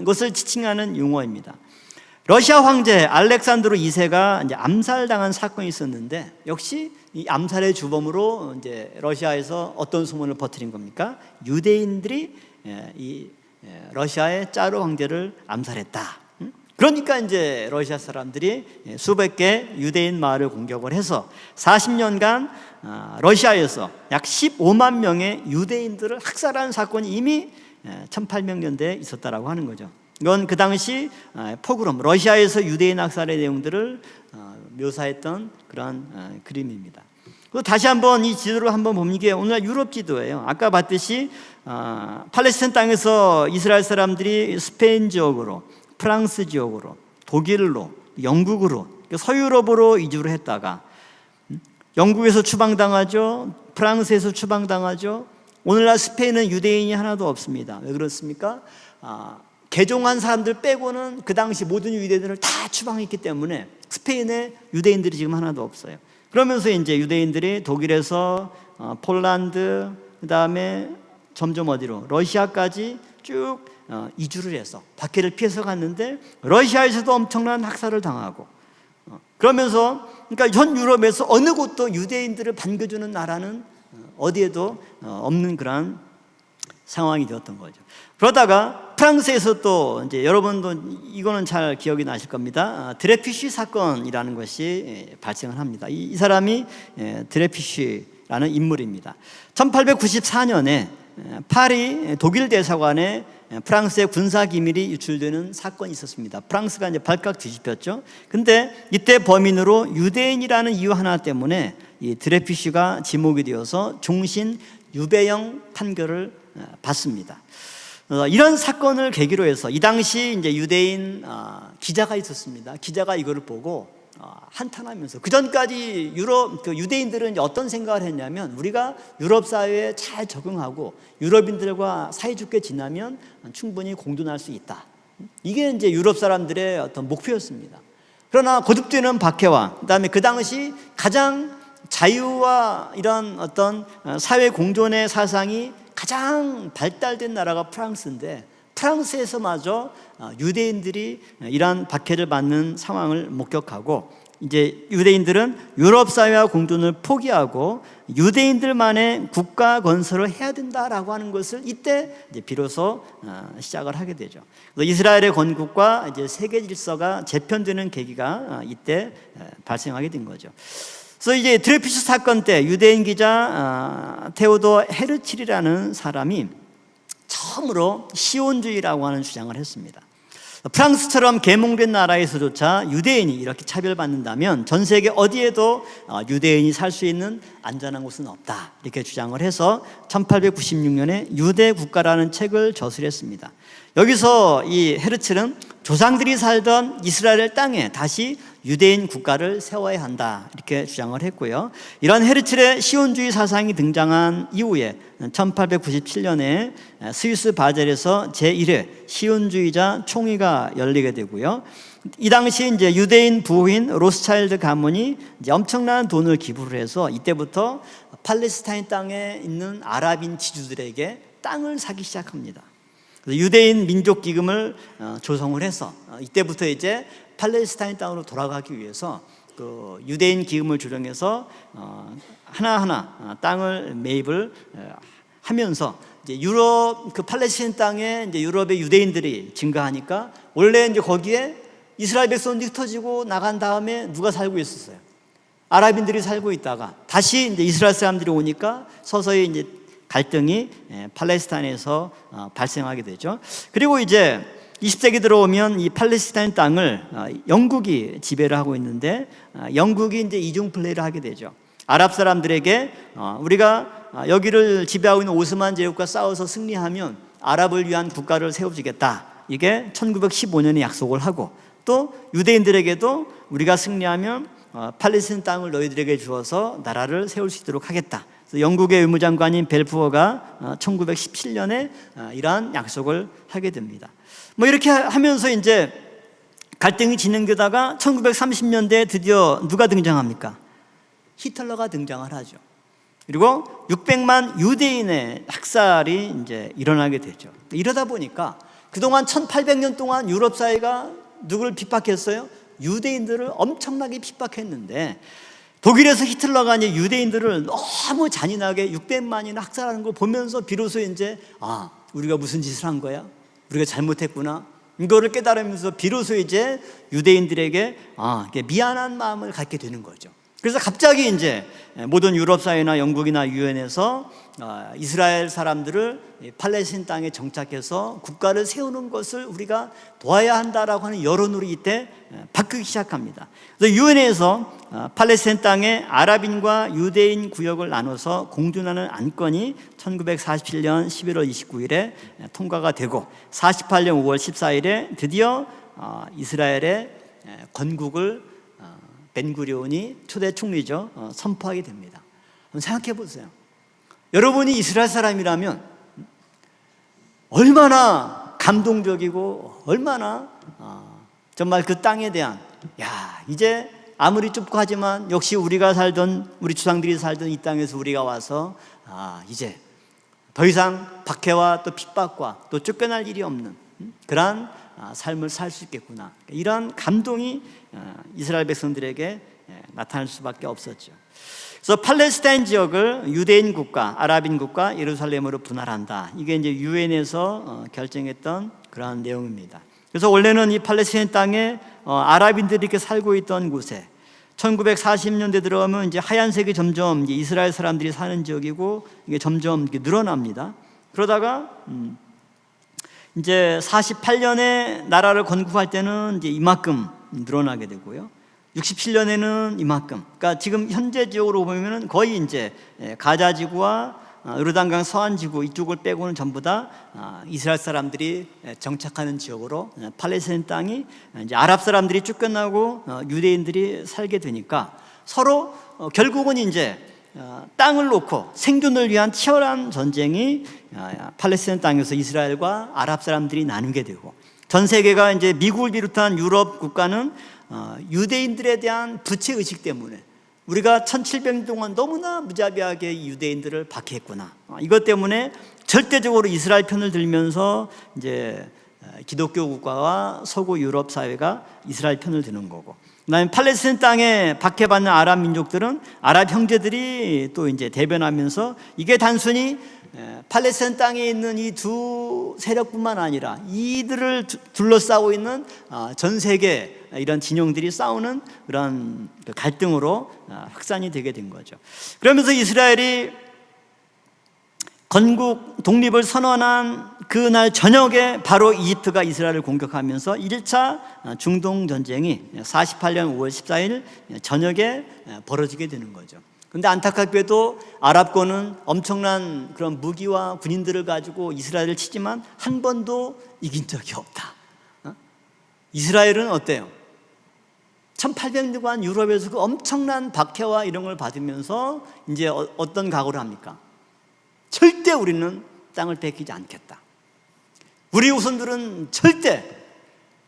것을 지칭하는 용어입니다. 러시아 황제 알렉산드로 2세가 이제 암살당한 사건이 있었는데, 역시 이 암살의 주범으로 이제 러시아에서 어떤 소문을 퍼뜨린 겁니까? 유대인들이 이 러시아의 짜르 황제를 암살했다. 그러니까 이제 러시아 사람들이 수백 개 유대인 마을을 공격을 해서 40년간 러시아에서 약 15만 명의 유대인들을 학살한 사건이 이미 1800년대에 있었다라고 하는 거죠. 이건 그 당시 포그롬, 러시아에서 유대인 학살의 내용들을 묘사했던 그런 그림입니다. 다시 한번 이 지도를 한번 보면 이게 오늘날 유럽 지도예요. 아까 봤듯이 팔레스타인 땅에서 이스라엘 사람들이 스페인 지역으로, 프랑스 지역으로, 독일로, 영국으로, 서유럽으로 이주를 했다가 영국에서 추방당하죠. 프랑스에서 추방당하죠. 오늘날 스페인은 유대인이 하나도 없습니다. 왜 그렇습니까? 개종한 사람들 빼고는 그 당시 모든 유대인들을 다 추방했기 때문에 스페인에 유대인들이 지금 하나도 없어요. 그러면서 이제 유대인들이 독일에서 폴란드, 그 다음에 점점 어디로, 러시아까지 쭉 이주를 해서 박해를 피해서 갔는데, 러시아에서도 엄청난 학살을 당하고, 그러면서 그러니까 전 유럽에서 어느 곳도 유대인들을 반겨주는 나라는 어디에도 없는 그런 상황이 되었던 거죠. 그러다가 프랑스에서 또 이제 여러분도 이거는 잘 기억이 나실 겁니다. 드레피쉬 사건이라는 것이 발생을 합니다. 이 사람이 드레피쉬라는 인물입니다. 1894년에 파리 독일 대사관에 프랑스의 군사 기밀이 유출되는 사건이 있었습니다. 프랑스가 이제 발칵 뒤집혔죠. 근데 이때 범인으로 유대인이라는 이유 하나 때문에 이 드레피쉬가 지목이 되어서 종신 유배형 판결을 받습니다. 이런 사건을 계기로 해서 이 당시 이제 유대인 기자가 있었습니다. 기자가 이거를 보고 한탄하면서, 그 전까지 유럽 유대인들은 이제 어떤 생각을 했냐면, 우리가 유럽 사회에 잘 적응하고 유럽인들과 사이좋게 지나면 충분히 공존할 수 있다. 이게 이제 유럽 사람들의 어떤 목표였습니다. 그러나 거듭되는 박해와 그다음에 그 당시 가장 자유와 이런 어떤 사회 공존의 사상이 가장 발달된 나라가 프랑스인데, 프랑스에서마저 유대인들이 이러한 박해를 받는 상황을 목격하고, 이제 유대인들은 유럽 사회와 공존을 포기하고 유대인들만의 국가 건설을 해야 된다라고 하는 것을 이때 이제 비로소 시작을 하게 되죠. 그래서 이스라엘의 건국과 이제 세계 질서가 재편되는 계기가 이때 발생하게 된 거죠. 그래서 이제 드레피쉬 사건 때 유대인 기자 테오도 헤르칠이라는 사람이 처음으로 시온주의라고 하는 주장을 했습니다. 프랑스처럼 계몽된 나라에서조차 유대인이 이렇게 차별받는다면 전 세계 어디에도 유대인이 살 수 있는 안전한 곳은 없다 이렇게 주장을 해서 1896년에 유대 국가라는 책을 저술했습니다. 여기서 이 헤르츠는 조상들이 살던 이스라엘 땅에 다시 유대인 국가를 세워야 한다 이렇게 주장을 했고요. 이런 헤르츠의 시온주의 사상이 등장한 이후에 1897년에 스위스 바젤에서 제1회 시온주의자 총회가 열리게 되고요. 이 당시 이제 유대인 부호인 로스차일드 가문이 이제 엄청난 돈을 기부를 해서 이때부터 팔레스타인 땅에 있는 아랍인 지주들에게 땅을 사기 시작합니다. 유대인 민족 기금을 조성을 해서 이때부터 이제 팔레스타인 땅으로 돌아가기 위해서 그 유대인 기금을 조정해서 하나하나 땅을 매입을 하면서 이제 유럽 그 팔레스타인 땅에 이제 유럽의 유대인들이 증가하니까 원래 이제 거기에 이스라엘 백성들이 흩어지고 나간 다음에 누가 살고 있었어요? 아랍인들이 살고 있다가 다시 이제 이스라엘 사람들이 오니까 서서히 이제 갈등이 팔레스타인에서 발생하게 되죠. 그리고 이제 20세기 들어오면 이 팔레스타인 땅을 영국이 지배를 하고 있는데 영국이 이제 이중 플레이를 하게 되죠. 아랍 사람들에게 우리가 여기를 지배하고 있는 오스만 제국과 싸워서 승리하면 아랍을 위한 국가를 세워주겠다. 이게 1915년에 약속을 하고 또 유대인들에게도 우리가 승리하면 팔레스타인 땅을 너희들에게 주어서 나라를 세울 수 있도록 하겠다. 영국의 의무장관인 벨푸어가 1917년에 이러한 약속을 하게 됩니다. 뭐 이렇게 하면서 이제 갈등이 진행되다가 1930년대에 드디어 누가 등장합니까? 히틀러가 등장을 하죠. 그리고 600만 유대인의 학살이 이제 일어나게 되죠. 이러다 보니까 그동안 1800년 동안 유럽 사회가 누구를 핍박했어요? 유대인들을 엄청나게 핍박했는데 독일에서 히틀러가 이제 유대인들을 너무 잔인하게 600만이나 학살하는 걸 보면서 비로소 이제 우리가 무슨 짓을 한 거야? 우리가 잘못했구나. 이거를 깨달으면서 비로소 이제 유대인들에게 미안한 마음을 갖게 되는 거죠. 그래서 갑자기 이제 모든 유럽 사회나 영국이나 유엔에서 이스라엘 사람들을 팔레스타인 땅에 정착해서 국가를 세우는 것을 우리가 도와야 한다라고 하는 여론으로 이때 바뀌기 시작합니다. 그래서 유엔에서 팔레스타인 땅에 아랍인과 유대인 구역을 나눠서 공존하는 안건이 1947년 11월 29일에 통과가 되고 48년 5월 14일에 드디어 이스라엘의 건국을 벤구리온이 초대 총리죠 선포하게 됩니다. 한번 생각해 보세요. 여러분이 이스라엘 사람이라면 얼마나 감동적이고 얼마나 정말 그 땅에 대한 이제 아무리 좁고 하지만 역시 우리가 살던 우리 조상들이 살던 이 땅에서 우리가 와서 이제 더 이상 박해와 또 핍박과 또 쫓겨날 일이 없는 그러한 삶을 살 수 있겠구나. 이런 감동이 이스라엘 백성들에게 나타날 수밖에 없었죠. 그래서 팔레스타인 지역을 유대인 국가, 아랍인 국가, 예루살렘으로 분할한다. 이게 이제 유엔에서 결정했던 그러한 내용입니다. 그래서 원래는 이 팔레스타인 땅에 아랍인들이 이렇게 살고 있던 곳에 1940년대 들어가면 이제 하얀색이 점점 이제 이스라엘 사람들이 사는 지역이고 이게 점점 이렇게 늘어납니다. 그러다가 이제 48년에 나라를 건국할 때는 이제 이만큼 늘어나게 되고요. 67년에는 이만큼. 그러니까 지금 현재 지역으로 보면은 거의 이제 가자 지구와 요르단강 서안 지구 이쪽을 빼고는 전부 다 이스라엘 사람들이 정착하는 지역으로 팔레스타인 땅이 이제 아랍 사람들이 쫓겨나고 유대인들이 살게 되니까 서로 결국은 이제 땅을 놓고 생존을 위한 치열한 전쟁이 팔레스타인 땅에서 이스라엘과 아랍 사람들이 나누게 되고 전 세계가 이제 미국을 비롯한 유럽 국가는 유대인들에 대한 부채 의식 때문에 우리가 1700년 동안 너무나 무자비하게 유대인들을 박해했구나. 이것 때문에 절대적으로 이스라엘 편을 들면서 이제 기독교 국가와 서구 유럽 사회가 이스라엘 편을 드는 거고, 그다음에 팔레스타인 땅에 박해받는 아랍 민족들은 아랍 형제들이 또 이제 대변하면서 이게 단순히 팔레스타인 땅에 있는 이 두 세력뿐만 아니라 이들을 둘러싸고 있는 전 세계 이런 진영들이 싸우는 그런 갈등으로 확산이 되게 된 거죠. 그러면서 이스라엘이 건국 독립을 선언한 그날 저녁에 바로 이집트가 이스라엘을 공격하면서 1차 중동 전쟁이 48년 5월 14일 저녁에 벌어지게 되는 거죠. 근데 안타깝게도 아랍권은 엄청난 그런 무기와 군인들을 가지고 이스라엘을 치지만 한 번도 이긴 적이 없다. 이스라엘은 어때요? 1800년간 유럽에서 그 엄청난 박해와 이런 걸 받으면서 이제 어떤 각오를 합니까? 절대 우리는 땅을 뺏기지 않겠다. 우리 후손들은 절대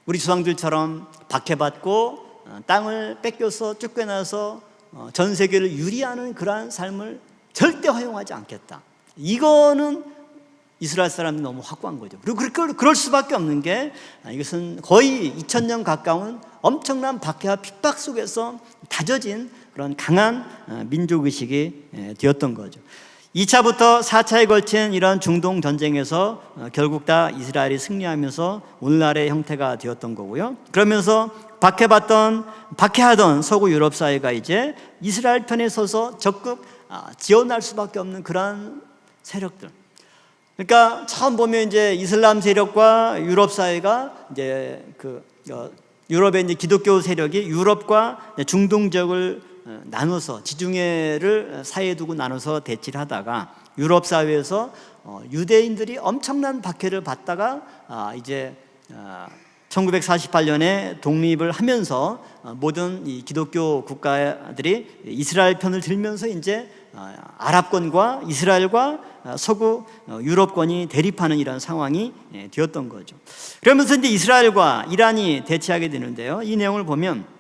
우리 조상들처럼 박해받고 땅을 뺏겨서 쫓겨나서 전 세계를 유리하는 그러한 삶을 절대 허용하지 않겠다. 이거는 이스라엘 사람이 너무 확고한 거죠. 그리고 그럴 수밖에 없는 게 이것은 거의 2000년 가까운 엄청난 박해와 핍박 속에서 다져진 그런 강한 민족의식이 되었던 거죠. 2차부터 4차에 걸친 이런 중동 전쟁에서 결국 다 이스라엘이 승리하면서 오늘날의 형태가 되었던 거고요. 그러면서 박해하던 서구 유럽 사회가 이제 이스라엘 편에 서서 적극 지원할 수밖에 없는 그러한 세력들. 그러니까 처음 보면 이제 이슬람 세력과 유럽 사회가 이제 유럽의 이제 기독교 세력이 유럽과 중동 지역을 나눠서 지중해를 사이에 두고 나눠서 대치를 하다가 유럽 사회에서 유대인들이 엄청난 박해를 받다가 이제 1948년에 독립을 하면서 모든 이 기독교 국가들이 이스라엘 편을 들면서 이제 아랍권과 이스라엘과 서구 유럽권이 대립하는 이런 상황이 되었던 거죠. 그러면서 이제 이스라엘과 이란이 대치하게 되는데요. 이 내용을 보면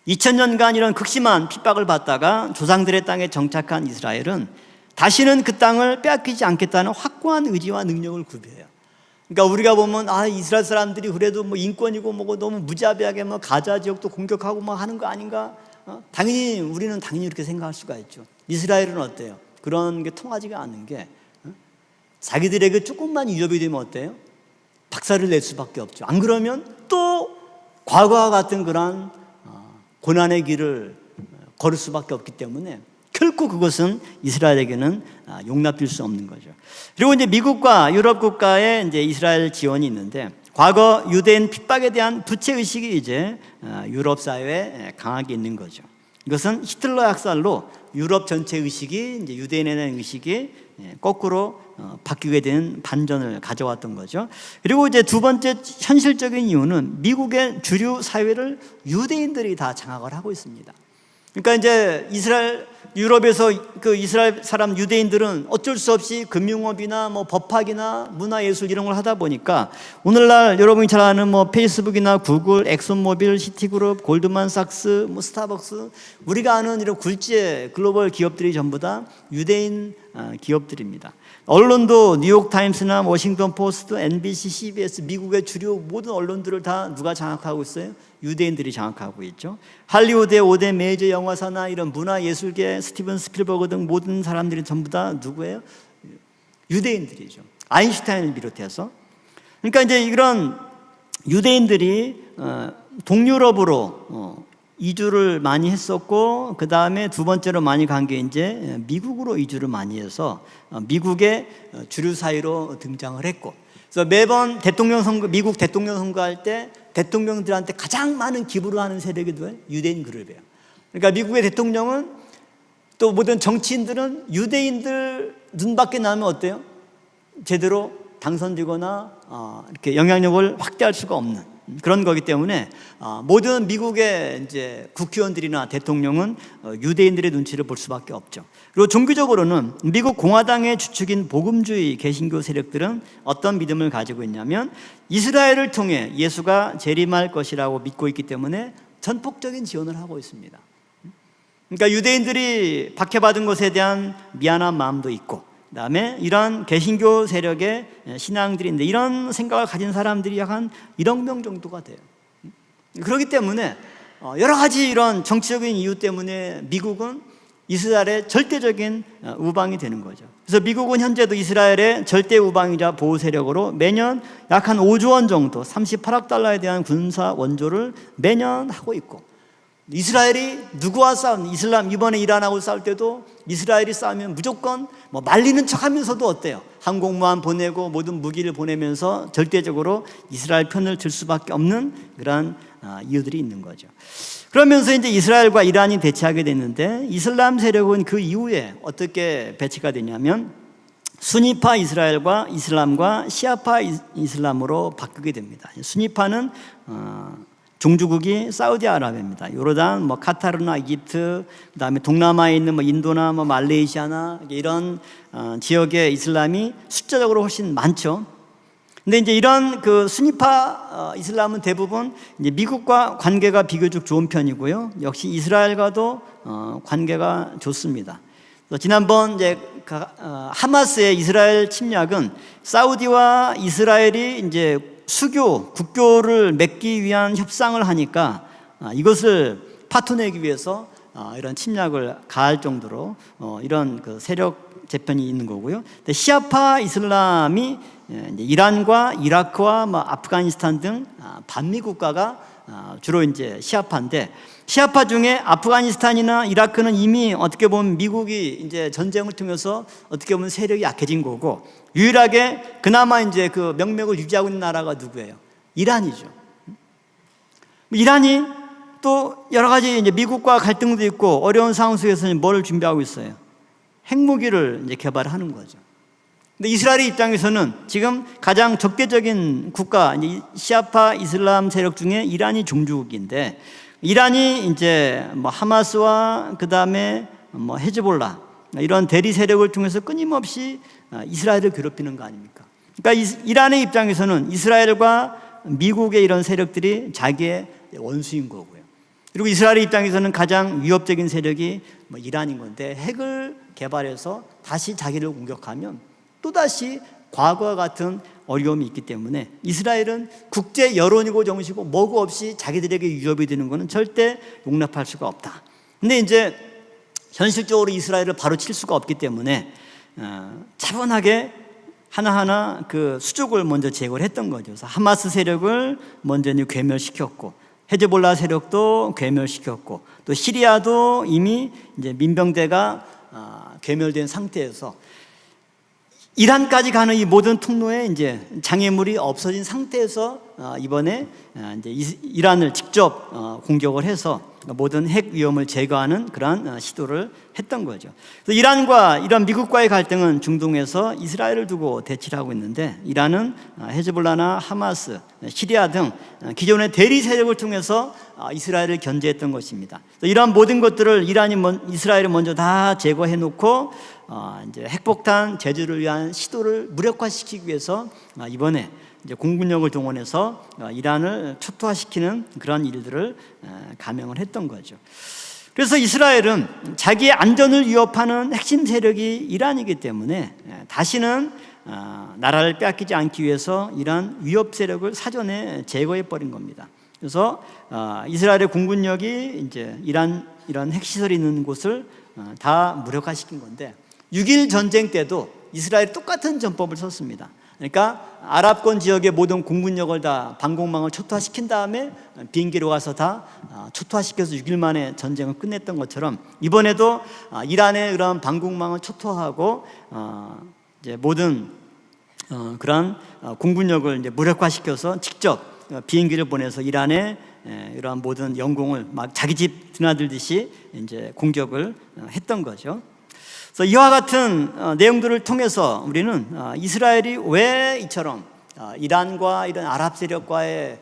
2000년간 이런 극심한 핍박을 받다가 조상들의 땅에 정착한 이스라엘은 다시는 그 땅을 빼앗기지 않겠다는 확고한 의지와 능력을 구비해요. 그러니까 우리가 보면 이스라엘 사람들이 그래도 뭐 인권이고 뭐고 너무 무자비하게 뭐 가자 지역도 공격하고 뭐 하는 거 아닌가? 당연히 우리는 당연히 이렇게 생각할 수가 있죠. 이스라엘은 어때요? 그런 게 통하지가 않는 게 자기들에게 조금만 위협이 되면 어때요? 박살을 낼 수밖에 없죠. 안 그러면 또 과거와 같은 그런 고난의 길을 걸을 수밖에 없기 때문에 결코 그것은 이스라엘에게는 용납될 수 없는 거죠. 그리고 이제 미국과 유럽 국가에 이제 이스라엘 지원이 있는데 과거 유대인 핍박에 대한 부채 의식이 이제 유럽 사회에 강하게 있는 거죠. 이것은 히틀러 학살로 유럽 전체 의식이 이제 유대인에 대한 의식이 거꾸로 바뀌게 된 반전을 가져왔던 거죠. 그리고 이제 두 번째 현실적인 이유는 미국의 주류 사회를 유대인들이 다 장악을 하고 있습니다. 그러니까 이제 유럽에서 그 이스라엘 사람 유대인들은 어쩔 수 없이 금융업이나 뭐 법학이나 문화예술 이런 걸 하다 보니까 오늘날 여러분이 잘 아는 뭐 페이스북이나 구글, 엑슨모빌, 시티그룹, 골드만삭스, 뭐 스타벅스 우리가 아는 이런 굴지의 글로벌 기업들이 전부 다 유대인 기업들입니다. 언론도 뉴욕타임스나 워싱턴 포스트, NBC, CBS 미국의 주류 모든 언론들을 다 누가 장악하고 있어요? 유대인들이 장악하고 있죠. 할리우드의 5대 메이저 영화사나 이런 문화예술계 스티븐 스필버그 등 모든 사람들이 전부 다 누구예요? 유대인들이죠. 아인슈타인을 비롯해서. 그러니까 이제 이런 유대인들이 동유럽으로 이주를 많이 했었고 그 다음에 두 번째로 많이 간 게 이제 미국으로 이주를 많이 해서 미국의 주류 사회로 등장을 했고, 그래서 매번 미국 대통령 선거할 때 대통령들한테 가장 많은 기부를 하는 세력이 누구예요? 유대인 그룹이에요. 그러니까 미국의 대통령은 또 모든 정치인들은 유대인들 눈밖에 나면 어때요? 제대로 당선되거나 이렇게 영향력을 확대할 수가 없는 그런 거기 때문에 모든 미국의 이제 국회의원들이나 대통령은 유대인들의 눈치를 볼 수밖에 없죠. 그리고 종교적으로는 미국 공화당의 주축인 복음주의 개신교 세력들은 어떤 믿음을 가지고 있냐면 이스라엘을 통해 예수가 재림할 것이라고 믿고 있기 때문에 전폭적인 지원을 하고 있습니다. 그러니까 유대인들이 박해받은 것에 대한 미안한 마음도 있고, 그다음에 이런 개신교 세력의 신앙들이 있는데 이런 생각을 가진 사람들이 약 한 1억 명 정도가 돼요. 그렇기 때문에 여러 가지 이런 정치적인 이유 때문에 미국은 이스라엘의 절대적인 우방이 되는 거죠. 그래서 미국은 현재도 이스라엘의 절대 우방이자 보호 세력으로 매년 약 한 5조 원 정도 38억 달러에 대한 군사 원조를 매년 하고 있고, 이스라엘이 누구와 싸운 이번에 이란하고 싸울 때도 이스라엘이 싸우면 무조건 뭐 말리는 척하면서도 어때요? 항공모함 보내고 모든 무기를 보내면서 절대적으로 이스라엘 편을 들 수밖에 없는 그런 이유들이 있는 거죠. 그러면서 이제 이스라엘과 이란이 대치하게 됐는데, 이슬람 세력은 그 이후에 어떻게 배치가 되냐면 수니파 이스라엘과 이슬람과 시아파 이슬람으로 바뀌게 됩니다. 수니파는 종주국이 사우디아라비아입니다. 요르단, 카타르나 이집트, 그다음에 동남아에 있는 인도나 말레이시아나 이런 지역의 이슬람이 숫자적으로 훨씬 많죠. 근데 이제 이런 그 수니파 이슬람은 대부분 이제 미국과 관계가 비교적 좋은 편이고요. 역시 이스라엘과도 관계가 좋습니다. 지난번 이제 하마스의 이스라엘 침략은 사우디와 이스라엘이 이제 국교를 맺기 위한 협상을 하니까 이것을 파토내기 위해서 이런 침략을 가할 정도로 이런 그 세력 재편이 있는 거고요. 근데 시아파 이슬람이 이란과 이라크와 아프가니스탄 등 반미 국가가 주로 이제 시아파인데, 시아파 중에 아프가니스탄이나 이라크는 이미 어떻게 보면 미국이 이제 전쟁을 통해서 어떻게 보면 세력이 약해진 거고, 유일하게 그나마 이제 그 명맥을 유지하고 있는 나라가 누구예요? 이란이죠. 이란이 또 여러 가지 이제 미국과 갈등도 있고 어려운 상황 속에서는 뭘 준비하고 있어요? 핵무기를 이제 개발하는 거죠. 근데 이스라엘의 입장에서는 지금 가장 적대적인 국가, 이제 시아파 이슬람 세력 중에 이란이 종주국인데, 이란이 이제 하마스와 그 다음에 헤즈볼라 이런 대리 세력을 통해서 끊임없이 이스라엘을 괴롭히는 거 아닙니까? 그러니까 이란의 입장에서는 이스라엘과 미국의 이런 세력들이 자기의 원수인 거고요. 그리고 이스라엘의 입장에서는 가장 위협적인 세력이 이란인 건데, 핵을 개발해서 다시 자기를 공격하면 또다시 과거와 같은 어려움이 있기 때문에 이스라엘은 국제 여론이고 정치고 뭐고 없이 자기들에게 위협이 되는 것은 절대 용납할 수가 없다. 근데 이제 현실적으로 이스라엘을 바로 칠 수가 없기 때문에 차분하게 하나하나 그 수족을 먼저 제거를 했던 거죠. 그래서 하마스 세력을 먼저 괴멸시켰고, 헤즈볼라 세력도 괴멸시켰고, 또 시리아도 이미 이제 민병대가 괴멸된 상태에서 이란까지 가는 이 모든 통로에 이제 장애물이 없어진 상태에서 이번에 이제 이란을 직접 공격을 해서 모든 핵 위험을 제거하는 그러한 시도를 했던 거죠. 그래서 이란과 이런 미국과의 갈등은 중동에서 이스라엘을 두고 대치를 하고 있는데, 이란은 헤즈볼라나 하마스, 시리아 등 기존의 대리 세력을 통해서 이스라엘을 견제했던 것입니다. 이러한 모든 것들을 이스라엘이 먼저 다 제거해 놓고 이제 핵폭탄 제조를 위한 시도를 무력화시키기 위해서 이번에 이제 공군력을 동원해서 이란을 초토화시키는 그런 일들을 감행을 했던 거죠. 그래서 이스라엘은 자기의 안전을 위협하는 핵심 세력이 이란이기 때문에 다시는 나라를 빼앗기지 않기 위해서 이란 위협 세력을 사전에 제거해 버린 겁니다. 그래서 이스라엘의 공군력이 이제 이란 이런 핵시설이 있는 곳을 다 무력화시킨 건데, 6.1 전쟁 때도 이스라엘이 똑같은 전법을 썼습니다. 그러니까 아랍권 지역의 모든 공군력을 다 방공망을 초토화시킨 다음에 비행기로 가서 다 초토화시켜서 6일 만에 전쟁을 끝냈던 것처럼, 이번에도 이란의 그런 방공망을 초토화하고 이제 모든 그런 공군력을 이제 무력화시켜서 직접 비행기를 보내서 이란의 이러한 모든 영공을 막 자기 집 드나들듯이 이제 공격을 했던 거죠. 그래서 이와 같은 내용들을 통해서 우리는 이스라엘이 왜 이처럼 이란과 이런 아랍 세력과의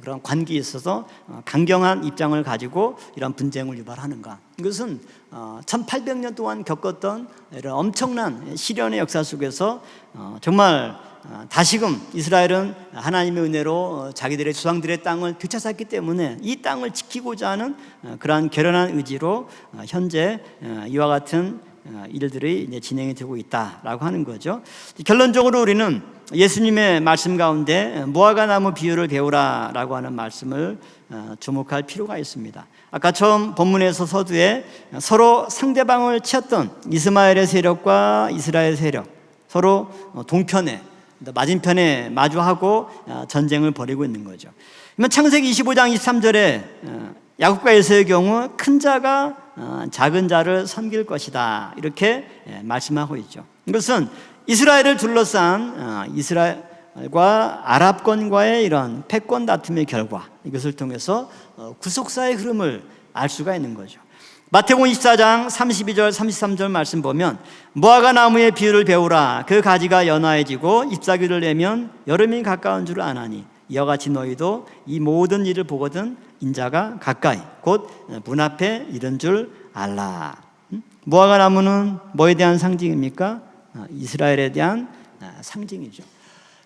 그런 관계에 있어서 강경한 입장을 가지고 이런 분쟁을 유발하는가? 이것은 1800년 동안 겪었던 이런 엄청난 시련의 역사 속에서 정말 다시금 이스라엘은 하나님의 은혜로 자기들의 조상들의 땅을 되찾았기 때문에 이 땅을 지키고자 하는 그러한 결연한 의지로 현재 이와 같은 일들이 이제 진행이 되고 있다라고 하는 거죠. 결론적으로 우리는 예수님의 말씀 가운데 무화과 나무 비유를 배우라라고 하는 말씀을 주목할 필요가 있습니다. 아까 처음 본문에서 서두에 서로 상대방을 치었던 이스마엘의 세력과 이스라엘 세력, 서로 동편에 맞은편에 마주하고 전쟁을 벌이고 있는 거죠. 창세기 25장 23절에 야곱과 에서의 경우 큰 자가 작은 자를 섬길 것이다, 이렇게 말씀하고 있죠. 이것은 이스라엘을 둘러싼 이스라엘과 아랍권과의 이런 패권 다툼의 결과, 이것을 통해서 구속사의 흐름을 알 수가 있는 거죠. 마태복음 24장 32절 33절 말씀 보면 무화과 나무의 비유를 배우라. 그 가지가 연화해지고 잎사귀를 내면 여름이 가까운 줄 아나니 이와 같이 너희도 이 모든 일을 보거든 인자가 가까이 곧 문 앞에 이른 줄 알라. 무화과 나무는 뭐에 대한 상징입니까? 이스라엘에 대한 상징이죠.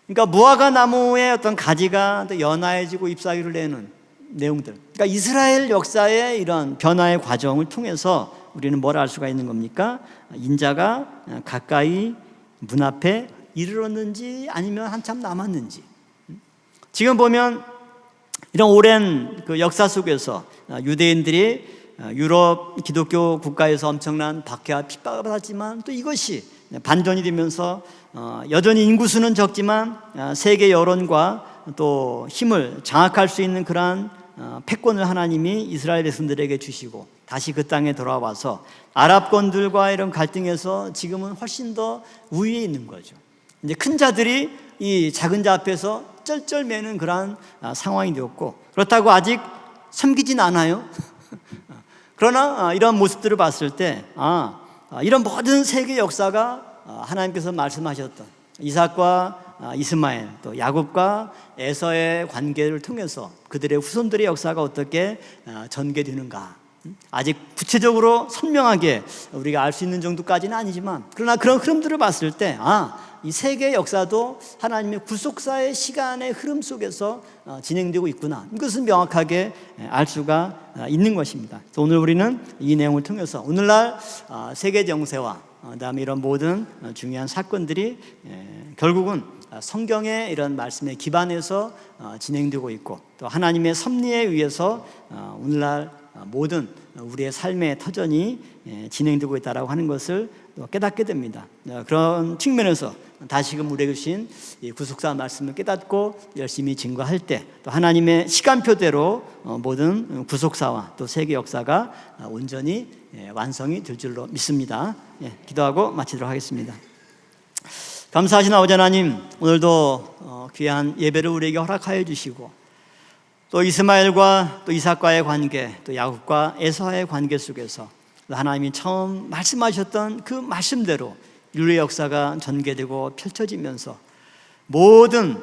그러니까 무화과 나무의 어떤 가지가 연화해지고 잎사귀를 내는 내용들, 그러니까 이스라엘 역사의 이런 변화의 과정을 통해서 우리는 뭘 알 수가 있는 겁니까? 인자가 가까이 문 앞에 이르렀는지 아니면 한참 남았는지. 지금 보면 이런 오랜 그 역사 속에서 유대인들이 유럽 기독교 국가에서 엄청난 박해와 핍박을 받았지만 또 이것이 반전이 되면서 여전히 인구수는 적지만 세계 여론과 또 힘을 장악할 수 있는 그러한 패권을 하나님이 이스라엘 백성들에게 주시고 다시 그 땅에 돌아와서 아랍권들과 이런 갈등에서 지금은 훨씬 더 우위에 있는 거죠. 이제 큰 자들이 이 작은 자 앞에서 쩔쩔매는 그러한 상황이 되었고, 그렇다고 아직 섬기진 않아요. 그러나 이런 모습들을 봤을 때 이런 모든 세계 역사가 하나님께서 말씀하셨던 이삭과 이스마엘 또 야곱과 에서의 관계를 통해서 그들의 후손들의 역사가 어떻게 전개되는가, 아직 구체적으로 선명하게 우리가 알 수 있는 정도까지는 아니지만 그러나 그런 흐름들을 봤을 때 이 세계 역사도 하나님의 구속사의 시간의 흐름 속에서 진행되고 있구나, 이것은 명확하게 알 수가 있는 것입니다. 오늘 우리는 이 내용을 통해서 오늘날 세계 정세와 그다음에 이런 모든 중요한 사건들이 결국은 성경의 이런 말씀에 기반해서 진행되고 있고 또 하나님의 섭리에 의해서 오늘날 모든 우리의 삶의 터전이 진행되고 있다라고 하는 것을 깨닫게 됩니다. 그런 측면에서 다시금 우리에게 주신 구속사 말씀을 깨닫고 열심히 증거할 때 또 하나님의 시간표대로 모든 구속사와 또 세계 역사가 온전히 완성이 될 줄로 믿습니다. 기도하고 마치도록 하겠습니다. 감사하신 아버지 하나님, 오늘도 귀한 예배를 우리에게 허락하여 주시고 또 이스마엘과 또 이삭과의 관계, 또 야곱과 에서와의 관계 속에서 하나님이 처음 말씀하셨던 그 말씀대로 인류의 역사가 전개되고 펼쳐지면서 모든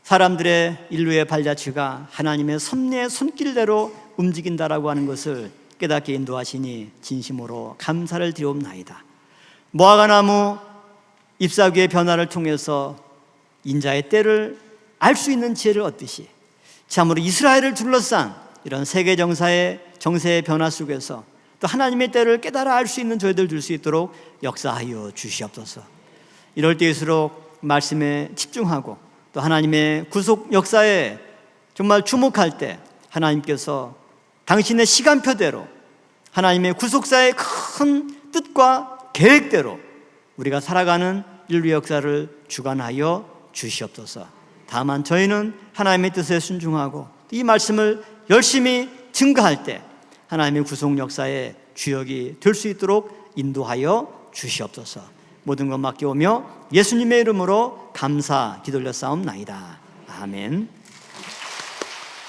사람들의 인류의 발자취가 하나님의 섭리의 손길대로 움직인다라고 하는 것을 깨닫게 인도하시니 진심으로 감사를 드리옵나이다. 무화과나무 잎사귀의 변화를 통해서 인자의 때를 알 수 있는 지혜를 얻듯이 참으로 이스라엘을 둘러싼 이런 세계 정세의 변화 속에서 또 하나님의 때를 깨달아 알 수 있는 저희들 줄 수 있도록 역사하여 주시옵소서. 이럴 때일수록 말씀에 집중하고 또 하나님의 구속 역사에 정말 주목할 때 하나님께서 당신의 시간표대로 하나님의 구속사의 큰 뜻과 계획대로 우리가 살아가는 인류 역사를 주관하여 주시옵소서. 다만 저희는 하나님의 뜻에 순종하고 이 말씀을 열심히 증거할 때 하나님의 구속 역사의 주역이 될 수 있도록 인도하여 주시옵소서. 모든 것 맡겨오며 예수님의 이름으로 감사 기도를 쌓옵나이다. 아멘.